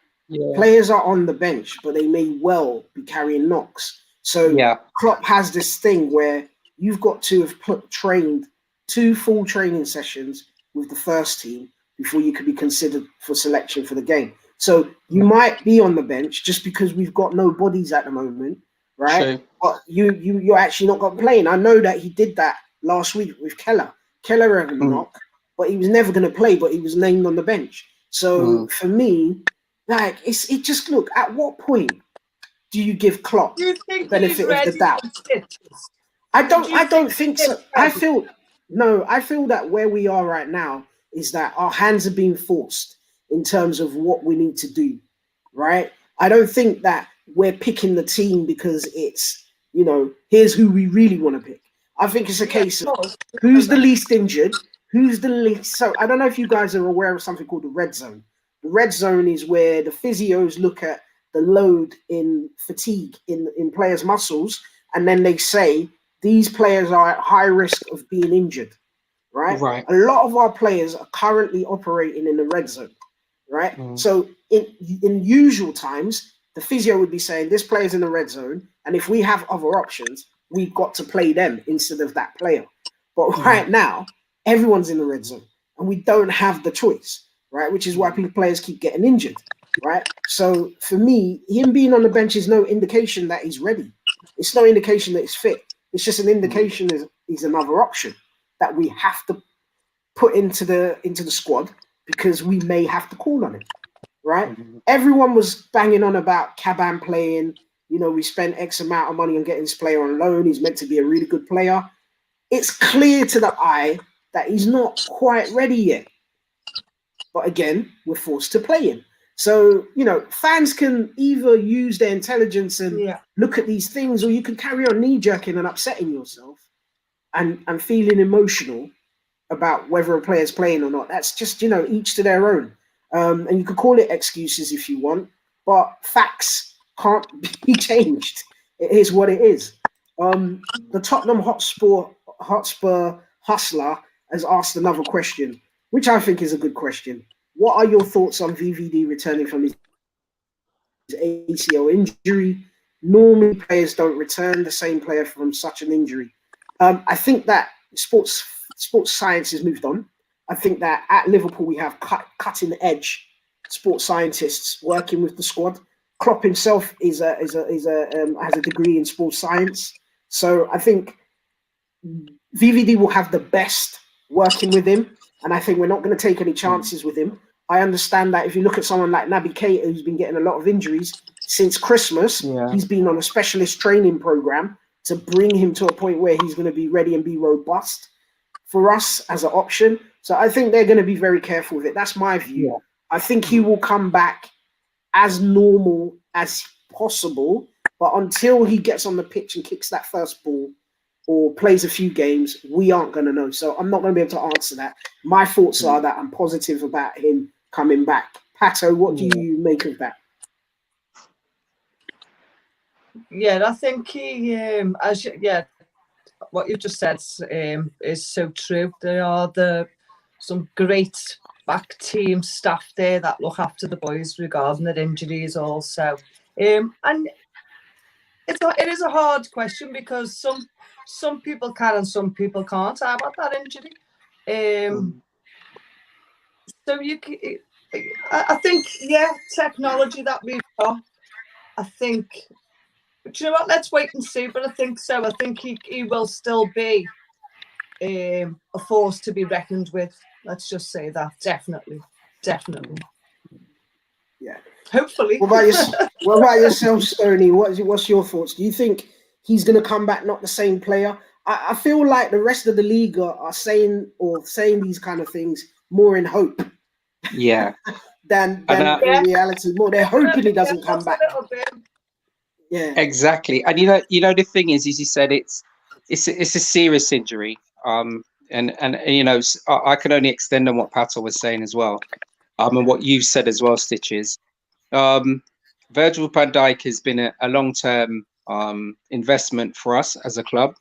players are on the bench, but they may well be carrying knocks. So Klopp has this thing where you've got to have trained 2 full training sessions with the first team before you could be considered for selection for the game. So you might be on the bench just because we've got no bodies at the moment, right? Sure. But you're actually not got playing. I know that he did that last week with Keller. Keller had a knock, but he was never going to play, but he was named on the bench. So for me, like it just look, at what point do you give Klopp the benefit of the doubt? I don't think so. I feel that where we are right now is that our hands are being forced in terms of what we need to do, right? I don't think that we're picking the team because it's, here's who we really want to pick. I think it's a case of who's the least injured, who's the least. So I don't know if you guys are aware of something called the red zone. The red zone is where the physios look at the load in fatigue in players' muscles, and then they say these players are at high risk of being injured, right? A lot of our players are currently operating in the red zone, right? So in usual times, the physio would be saying this player's in the red zone, and if we have other options, we've got to play them instead of that player. But right now, everyone's in the red zone, and we don't have the choice, right? Which is why players keep getting injured, right? So for me, him being on the bench is no indication that he's ready. It's no indication that he's fit. It's just an indication that he's another option that we have to put into the squad because we may have to call on him, right? Everyone was banging on about Caban playing. We spent X amount of money on getting this player on loan. He's meant to be a really good player. It's clear to the eye that he's not quite ready yet. But again, we're forced to play him. So, fans can either use their intelligence and look at these things, or you can carry on knee-jerking and upsetting yourself and feeling emotional about whether a player's playing or not. That's just, each to their own. And you could call it excuses if you want, but facts can't be changed. It is what it is. The Tottenham Hotspur hustler has asked another question, which I think is a good question. What are your thoughts on VVD returning from his ACL injury? Normally, players don't return the same player from such an injury. I think that sports science has moved on. I think that at Liverpool we have cutting edge sports scientists working with the squad. Klopp himself has a degree in sports science, so I think VVD will have the best working with him, and I think we're not going to take any chances with him. I understand that if you look at someone like Naby Keita, who's been getting a lot of injuries since Christmas, he's been on a specialist training program to bring him to a point where he's going to be ready and be robust for us as an option. So I think they're going to be very careful with it. That's my view. I think he will come back as normal as possible, but until he gets on the pitch and kicks that first ball or plays a few games, we aren't going to know. So I'm not going to be able to answer that. My thoughts are that I'm positive about him coming back. Pato, what do you make of that? Yeah, I think he, what you've just said is so true. There are some great back team staff there that look after the boys regarding their injuries also. And it is a hard question because some people can and some people can't have that injury. So I think, yeah, technology that we've got, I think, but you know what, let's wait and see. But I think so. I think he will still be a force to be reckoned with. Let's just say that. Definitely. Yeah. Hopefully. What about yourself, Stoney? What's your thoughts? Do you think he's going to come back not the same player? I feel like the rest of the league are saying these kind of things more in hope. Yeah. than in reality. More, they're hoping he doesn't come back. Yeah. Exactly. And you know the thing is, as you said, it's a serious injury. And you know, I can only extend on what Pato was saying as well. And what you've said as well, Stitches. Virgil van Dijk has been a long-term investment for us as a club.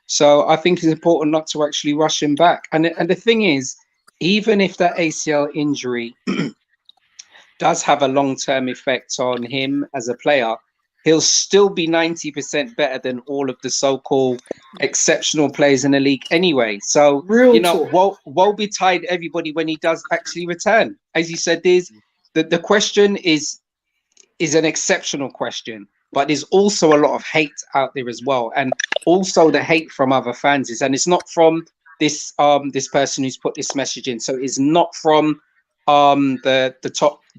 So I think it's important not to actually rush him back. And the thing is, even if that ACL injury does have a long-term effect on him as a player, he'll still be 90% better than all of the so-called exceptional players in the league anyway. So, Real you know, talk. woe betide everybody when he does actually return. As you said, the question is an exceptional question, but there's also a lot of hate out there as well. And also the hate from other fans and it's not from this person who's put this message in. So it's not from the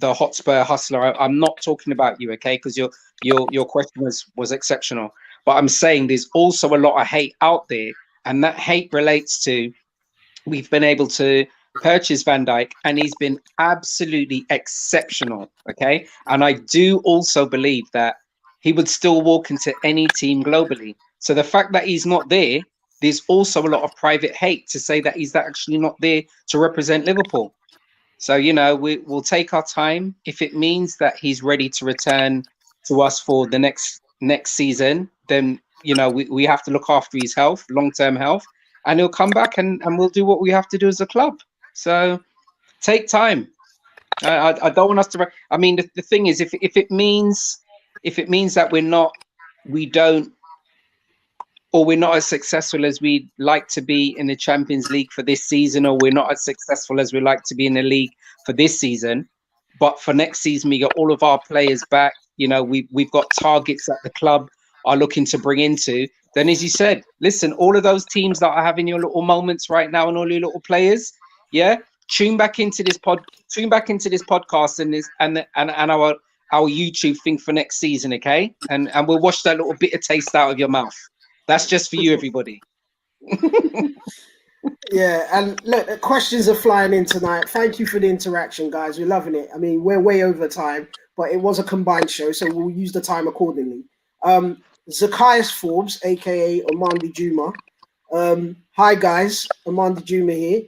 Hotspur hustler. I'm not talking about you, okay? Because your question was exceptional. But I'm saying there's also a lot of hate out there, and that hate relates to we've been able to purchase Van Dijk, and he's been absolutely exceptional, okay? And I do also believe that he would still walk into any team globally. So the fact that he's not there, there's also a lot of private hate to say that he's actually not there to represent Liverpool. So, you know, we'll take our time. If it means that he's ready to return to us for the next season, then, you know, we have to look after his health, long-term health, and he'll come back and we'll do what we have to do as a club. So take time. I don't want us to. I mean, the thing is, if it means that we're not as successful as we'd like to be in the Champions League for this season, or we're not as successful as we'd like to be in the league for this season, but for next season we get all of our players back. You know, we've got targets that the club are looking to bring into. Then, as you said, listen, all of those teams that are having your little moments right now and all your little players, yeah, tune back into this podcast and our YouTube thing for next season, okay? And we'll wash that little bitter taste out of your mouth. That's just for you, everybody. Yeah, and look, the questions are flying in tonight. Thank you for the interaction, guys. We're loving it. I mean, we're way over time, but it was a combined show, so we'll use the time accordingly. Zacchaeus Forbes, aka Amandi Juma. Hi guys, Amandi Juma here.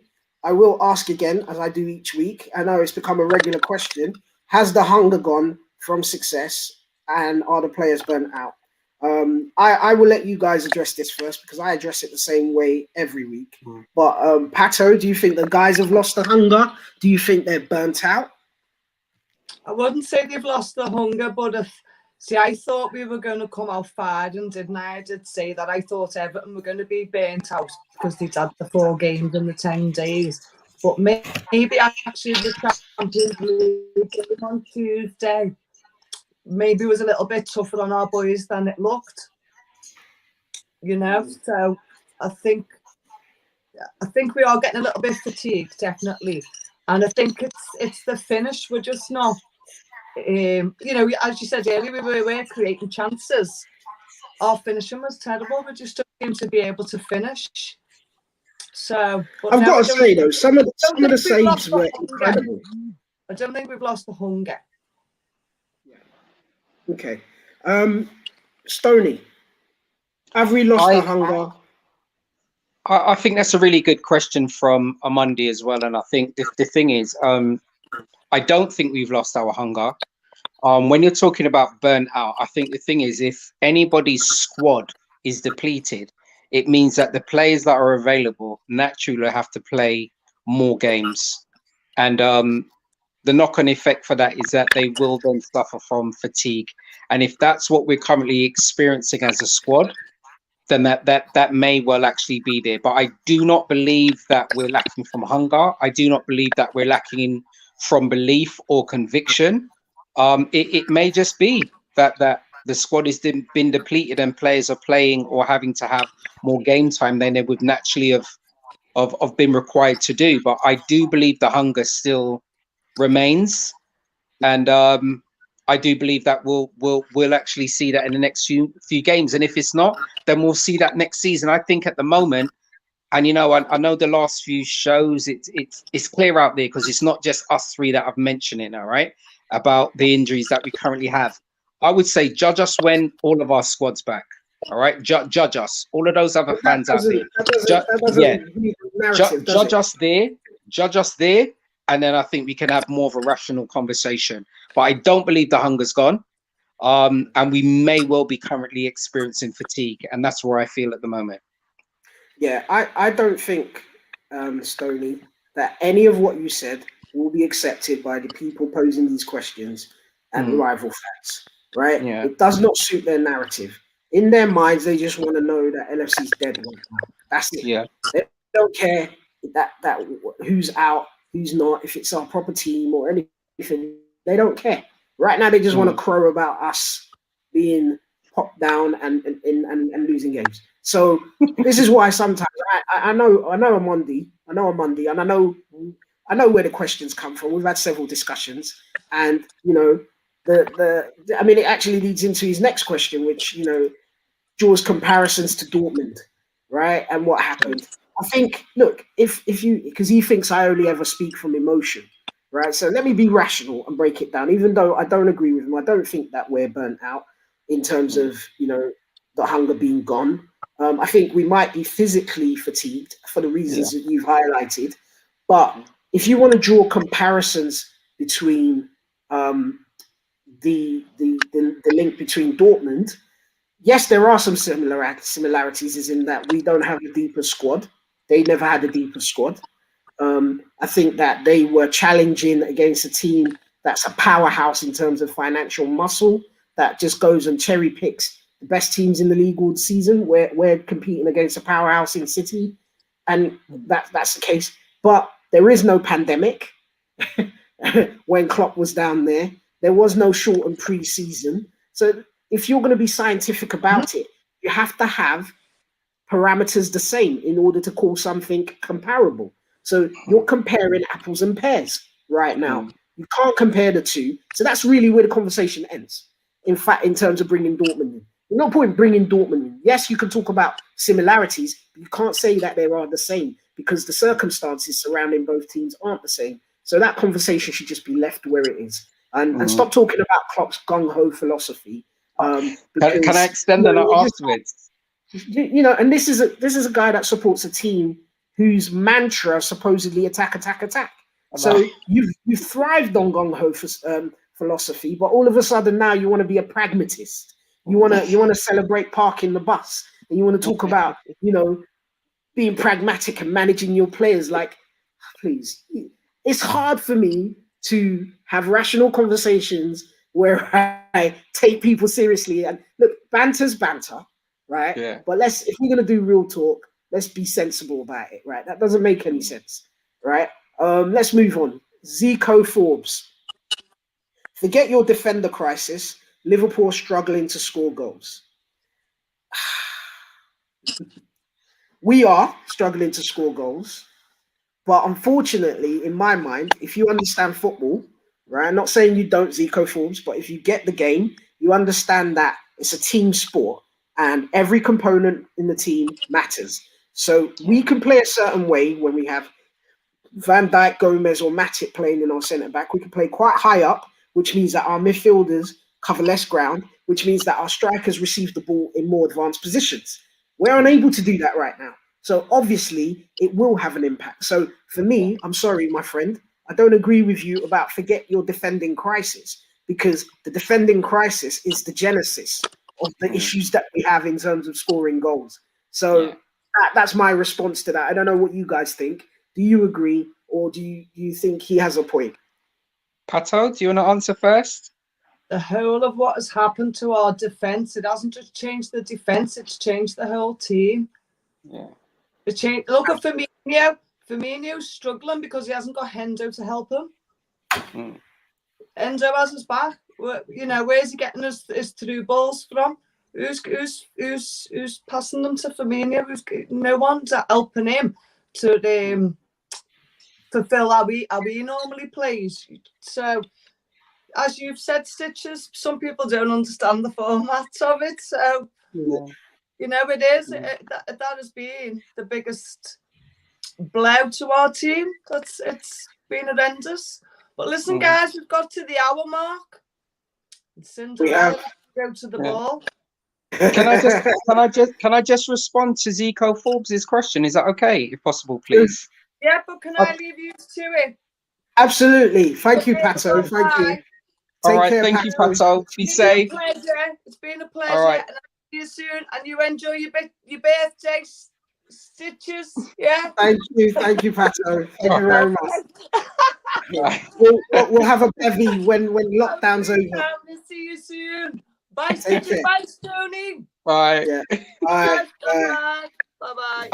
I will ask again, as I do each week. I know it's become a regular question. Has the hunger gone from success, and are the players burnt out? I will let you guys address this first because I address it the same way every week. But Pato, do you think the guys have lost the hunger? Do you think they're burnt out? I wouldn't say they've lost the hunger, but I thought we were going to come out firing, didn't I? I did say that I thought Everton were going to be burnt out because they'd had the 4 games in the 10 days. But maybe actually the Champions League game on Tuesday maybe was a little bit tougher on our boys than it looked. You know, so I think we are getting a little bit fatigued, definitely. And I think it's the finish. We're just not. You know, as you said earlier, we were creating chances. Our finishing was terrible. We just don't seem to be able to finish. So I've got to say though, some of the saves were incredible. I don't think we've lost the hunger. Yeah. Okay. Stoney, have we lost the hunger? I think that's a really good question from Amandi as well, and I think the thing is, I don't think we've lost our hunger. When you're talking about burnout, I think the thing is, if anybody's squad is depleted, it means that the players that are available naturally have to play more games. And the knock-on effect for that is that they will then suffer from fatigue. And if that's what we're currently experiencing as a squad, then that may well actually be there. But I do not believe that we're lacking from hunger. I do not believe that we're lacking from belief or conviction. It may just be that the squad has been depleted and players are playing or having to have more game time than they would naturally have been required to do. But I do believe the hunger still remains, and I do believe that we'll actually see that in the next few games. And if it's not, then we'll see that next season. I think at the moment, and I know the last few shows, it's clear out there because it's not just us three that I've mentioned it now, right? About the injuries that we currently have. I would say judge us when all of our squad's back. All right, judge us. All of those other fans out there. Judge us there. Judge us there. And then I think we can have more of a rational conversation. But I don't believe the hunger's gone. And we may well be currently experiencing fatigue. And that's where I feel at the moment. Yeah, I don't think, Stoney, that any of what you said will be accepted by the people posing these questions and the rival fans, right? Yeah. It does not suit their narrative. In their minds, they just want to know that LFC's dead right now. That's it. Yeah. They don't care that who's out, who's not, if it's our proper team or anything. They don't care. Right now, they just want to crow about us being popped down and losing games. So this is why sometimes I know on Monday, and I know where the questions come from. We've had several discussions, and I mean, it actually leads into his next question, which draws comparisons to Dortmund, right? And what happened. I think, look, if you, because he thinks I only ever speak from emotion, right? So let me be rational and break it down. Even though I don't agree with him, I don't think that we're burnt out in terms of the hunger being gone. I think we might be physically fatigued for the reasons that you've highlighted. But if you want to draw comparisons between the link between Dortmund, yes, there are some similarities, is in that we don't have a deeper squad. They never had a deeper squad. I think that they were challenging against a team that's a powerhouse in terms of financial muscle, that just goes and cherry picks the best teams in the league all season. We're competing against a powerhouse in City, and that's the case. But there is no pandemic. When Klopp was down there, there was no shortened pre-season. So if you're going to be scientific about it, you have to have parameters the same in order to call something comparable. So you're comparing apples and pears right now. You can't compare the two. So that's really where the conversation ends. In fact, in terms of bringing Dortmund in. There's no point bringing Dortmund in. Yes, you can talk about similarities, but you can't say that they are the same because the circumstances surrounding both teams aren't the same. So that conversation should just be left where it is. And stop talking about Klopp's gung-ho philosophy. Can I extend that afterwards? And this is a guy that supports a team whose mantra supposedly attack. So you've thrived on gung-ho philosophy, but all of a sudden now you want to be a pragmatist. You want to celebrate parking the bus, and you want to talk about being pragmatic and managing your players. Like, please, it's hard for me to have rational conversations where I take people seriously. And look, banter's banter, right? Yeah. But if we're gonna do real talk, let's be sensible about it, right? That doesn't make any sense, right? Let's move on. Zico Forbes. Forget your defender crisis. Liverpool struggling to score goals. We are struggling to score goals. But unfortunately, in my mind, if you understand football, right? I'm not saying you don't, Zico Forbes, but if you get the game, you understand that it's a team sport and every component in the team matters. So we can play a certain way when we have Van Dijk, Gomez, or Matip playing in our centre back. We can play quite high up, which means that our midfielders cover less ground, which means that our strikers receive the ball in more advanced positions. We're unable to do that right now. So obviously, it will have an impact. So for me, I'm sorry, my friend, I don't agree with you about forget your defending crisis, because the defending crisis is the genesis of the issues that we have in terms of scoring goals. So that's my response to that. I don't know what you guys think. Do you agree, or do you think he has a point? Pato, do you want to answer first? The whole of what has happened to our defence, it hasn't just changed the defence, it's changed the whole team. Yeah. It changed. Look at Firmino. Firmino's struggling because he hasn't got Hendo to help him. Mm. Hendo has his back. You know, where's he getting his through balls from? Who's passing them to Firmino? No one's helping him to fulfill how he normally plays. So, as you've said, Stitches, some people don't understand the formats of it. So, you know, it is. That has been the biggest blow to our team. It's been horrendous. But listen, guys, we've got to the hour mark. Cinderella, go to the ball. Can I just respond to Zico Forbes' question? Is that okay, if possible, please? Yeah, but can I leave you to it? Absolutely. Thank you, Pato. Thank you. All right, thank you, Pato. Be safe. It's been a pleasure. All right. And I'll see you soon. And you enjoy your birthday, Stitches. Yeah. Thank you, Pato. Thank you very much. Right. We'll have a bevy when lockdown's over. We'll see you soon. Bye, Stitches. Bye, Stoney. Bye. Yeah. Bye. Bye-bye.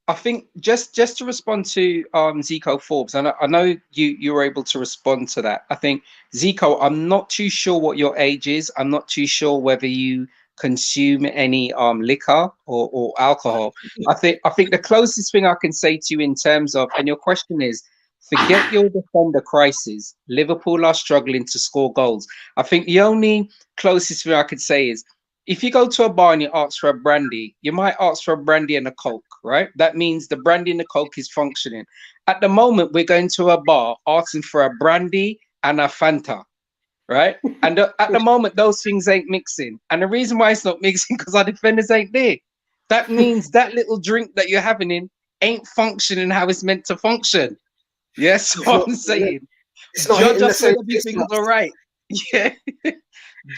I think just to respond to Zico Forbes, and I know you were able to respond to that. I think Zico, I'm not too sure what your age is. I'm not too sure whether you consume any liquor or alcohol. I think the closest thing I can say to you in terms of, and your question is, forget your defender crisis. Liverpool are struggling to score goals. I think the only closest thing I could say is, if you go to a bar and you ask for a brandy, you might ask for a brandy and a Coke, right? That means the brandy and the Coke is functioning. At the moment, we're going to a bar asking for a brandy and a Fanta, right? And at the moment, those things ain't mixing. And the reason why it's not mixing, because our defenders ain't there. That means that little drink that you're having ain't functioning how it's meant to function. Yes, what I'm saying. Judge us when everything's all right. Yeah.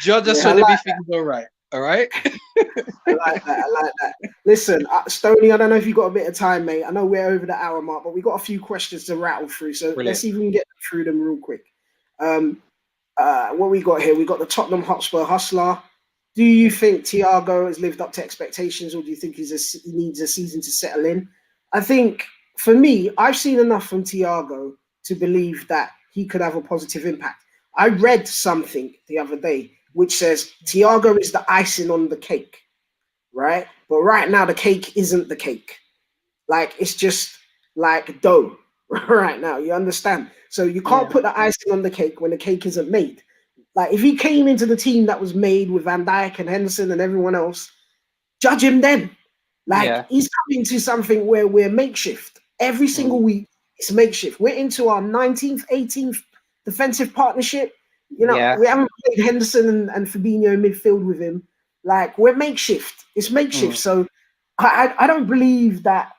Judge us when everything's all right. All right. I like that. Listen, Stoney, I don't know if you've got a bit of time, mate. I know we're over the hour mark, but we've got a few questions to rattle through. So let's see if we can get through them real quick. What we got here? We got the Tottenham Hotspur hustler. Do you think Thiago has lived up to expectations, or do you think he needs a season to settle in? I think, for me, I've seen enough from Thiago to believe that he could have a positive impact. I read something the other day which says Thiago is the icing on the cake, right? But right now the cake isn't the cake. Like, it's just like dough right now, you understand? So you can't put the icing on the cake when the cake isn't made. Like, if he came into the team that was made with Van Dijk and Henderson and everyone else, judge him then. Like, he's coming to something where we're makeshift. Every single week, it's makeshift. We're into our 19th, 18th defensive partnership. You know, we haven't played Henderson and Fabinho in midfield with him. Like, we're makeshift. It's makeshift. So I don't believe that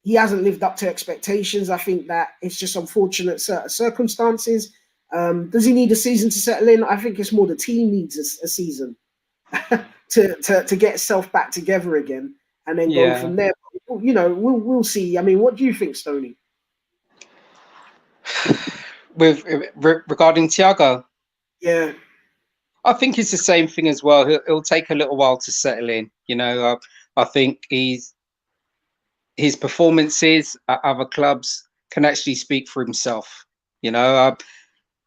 he hasn't lived up to expectations. I think that it's just unfortunate circumstances. Does he need a season to settle in? I think it's more the team needs a season to get itself back together again and then go from there. You know, we'll see. I mean, what do you think, Stoney? Regarding Thiago? Yeah, I think it's the same thing as well. It'll take a little while to settle in. You know, I think his performances at other clubs can actually speak for himself. You know,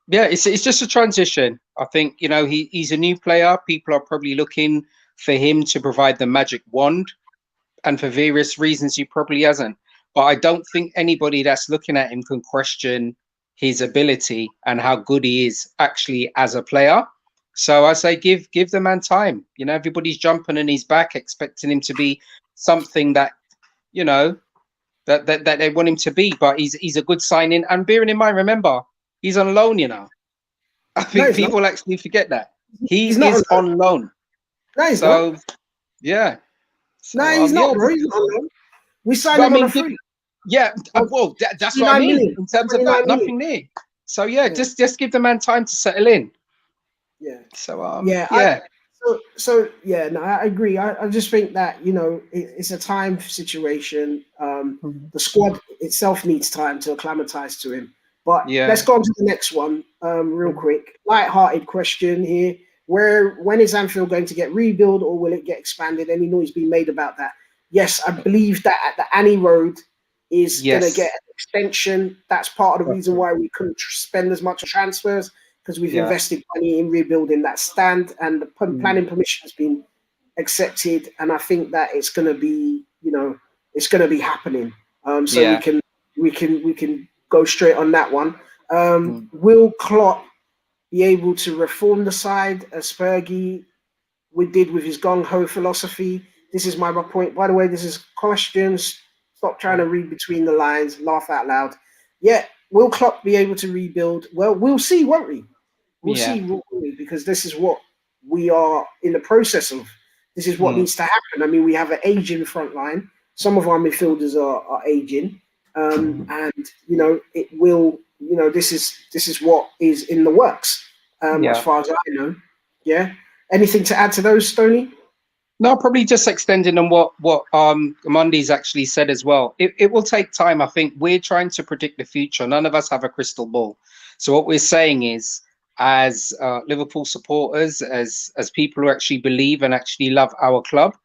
it's just a transition. I think, you know, he's a new player. People are probably looking for him to provide the magic wand, and for various reasons he probably hasn't. But I don't think anybody that's looking at him can question his ability and how good he is actually as a player. So I say give the man time. You know, everybody's jumping on his back, expecting him to be something that, you know, that they want him to be. But he's a good signing. And bearing in mind, remember, he's on loan, you know. I think people actually forget that. He's on loan. No, he's not. Yeah. So, no, he's not, bro. He's not on loan. We signed him on a free. Yeah, well, that's what I mean in terms of that. Nothing there. So just give the man time to settle in. Yeah. So I agree. I just think that, you know, it's a time situation. The squad itself needs time to acclimatize to him. But let's go on to the next one. real quick. Light-hearted question here. When is Anfield going to get rebuilt, or will it get expanded? Any noise being made about that? Yes, I believe that at the Annie Road is going to get an extension. That's part of the reason why we couldn't spend as much on transfers, because we've invested money in rebuilding that stand, and the planning permission has been accepted. And I think that it's going to be, it's going to be happening. So we can go straight on that one. Will Klopp be able to reform the side as Fergie did with his gung-ho philosophy? This is my point. By the way, this is questions. Stop trying to read between the lines. Laugh out loud. Yeah, will Klopp be able to rebuild? Well, we'll see, won't we? We'll see, won't we? Because this is what we are in the process of. This is what needs to happen. I mean, we have an aging front line. Some of our midfielders are aging. And, it will, this is what is in the works, as far as I know. Yeah. Anything to add to those, Stoney? No, probably just extending on what Mondi's actually said as well. It will take time. I think we're trying to predict the future. None of us have a crystal ball. So what we're saying is, as Liverpool supporters, as people who actually believe and actually love our club,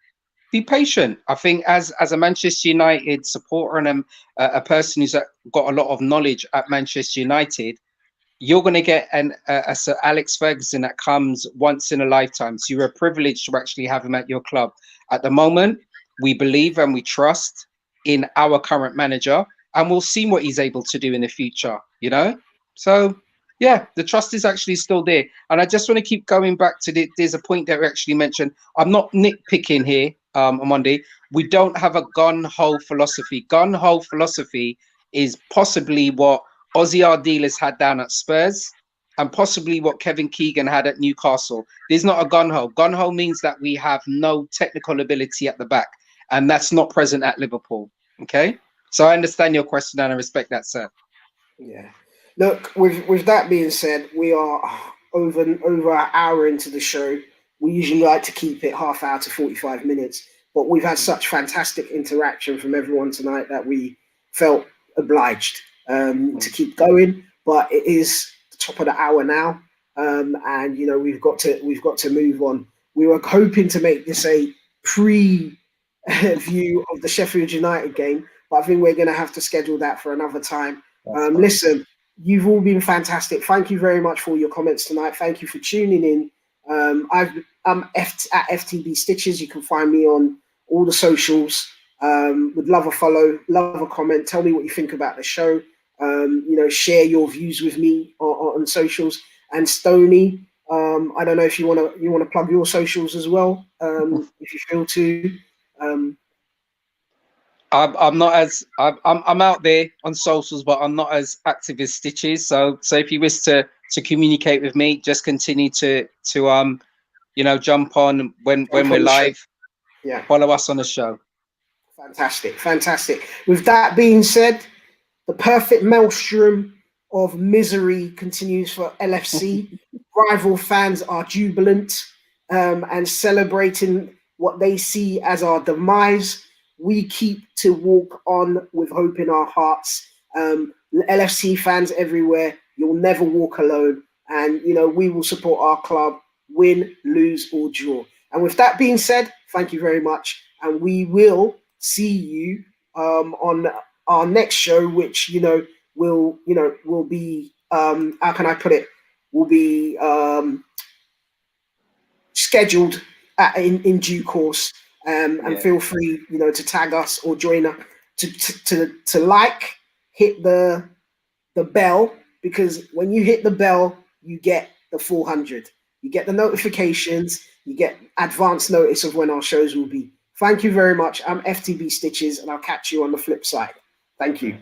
be patient. I think as a Manchester United supporter and a person who's got a lot of knowledge at Manchester United, you're going to get a Sir Alex Ferguson that comes once in a lifetime. So you're privileged to actually have him at your club. At the moment, we believe and we trust in our current manager, and we'll see what he's able to do in the future, So, yeah, the trust is actually still there. And I just want to keep going back to there's a point that we actually mentioned. I'm not nitpicking here, on Monday. We don't have a gun-ho philosophy. Gun-ho philosophy is possibly what Ozzy Ardiles had down at Spurs, and possibly what Kevin Keegan had at Newcastle. There's not a gun-ho. Gun-ho means that we have no technical ability at the back, and that's not present at Liverpool. Okay? So I understand your question, and I respect that, sir. Yeah. Look, with that being said, we are over an hour into the show. We usually like to keep it half hour to 45 minutes, but we've had such fantastic interaction from everyone tonight that we felt obliged to keep going. But it is the top of the hour now, and we've got to move on. We were hoping to make this a preview of the Sheffield United game, but I think we're going to have to schedule that for another time. Listen, you've all been fantastic. Thank you very much for your comments tonight. Thank you for tuning in. I'm at FTB Stitches. You can find me on all the socials. Would love a follow, love a comment. Tell me what you think about the show. Share your views with me on socials. And Stoney, I don't know if you want to plug your socials as well, if you feel to. I'm not as I'm out there on socials, but I'm not as active as Stitches. So if you wish to communicate with me, just continue to jump on when we're live. Yeah, follow us on the show. Fantastic. With that being said, the perfect maelstrom of misery continues for LFC. Rival fans are jubilant and celebrating what they see as our demise. We keep to walk on with hope in our hearts. LFC fans everywhere, you'll never walk alone. And, we will support our club, win, lose, or draw. And with that being said, thank you very much. And we will see you on our next show, which, will be, how can I put it? Will be scheduled in due course. And feel free, to tag us or join us to like, hit the bell, because when you hit the bell, you get the 400. You get the notifications. You get advance notice of when our shows will be. Thank you very much. I'm FTB Stitches, and I'll catch you on the flip side. Thank you.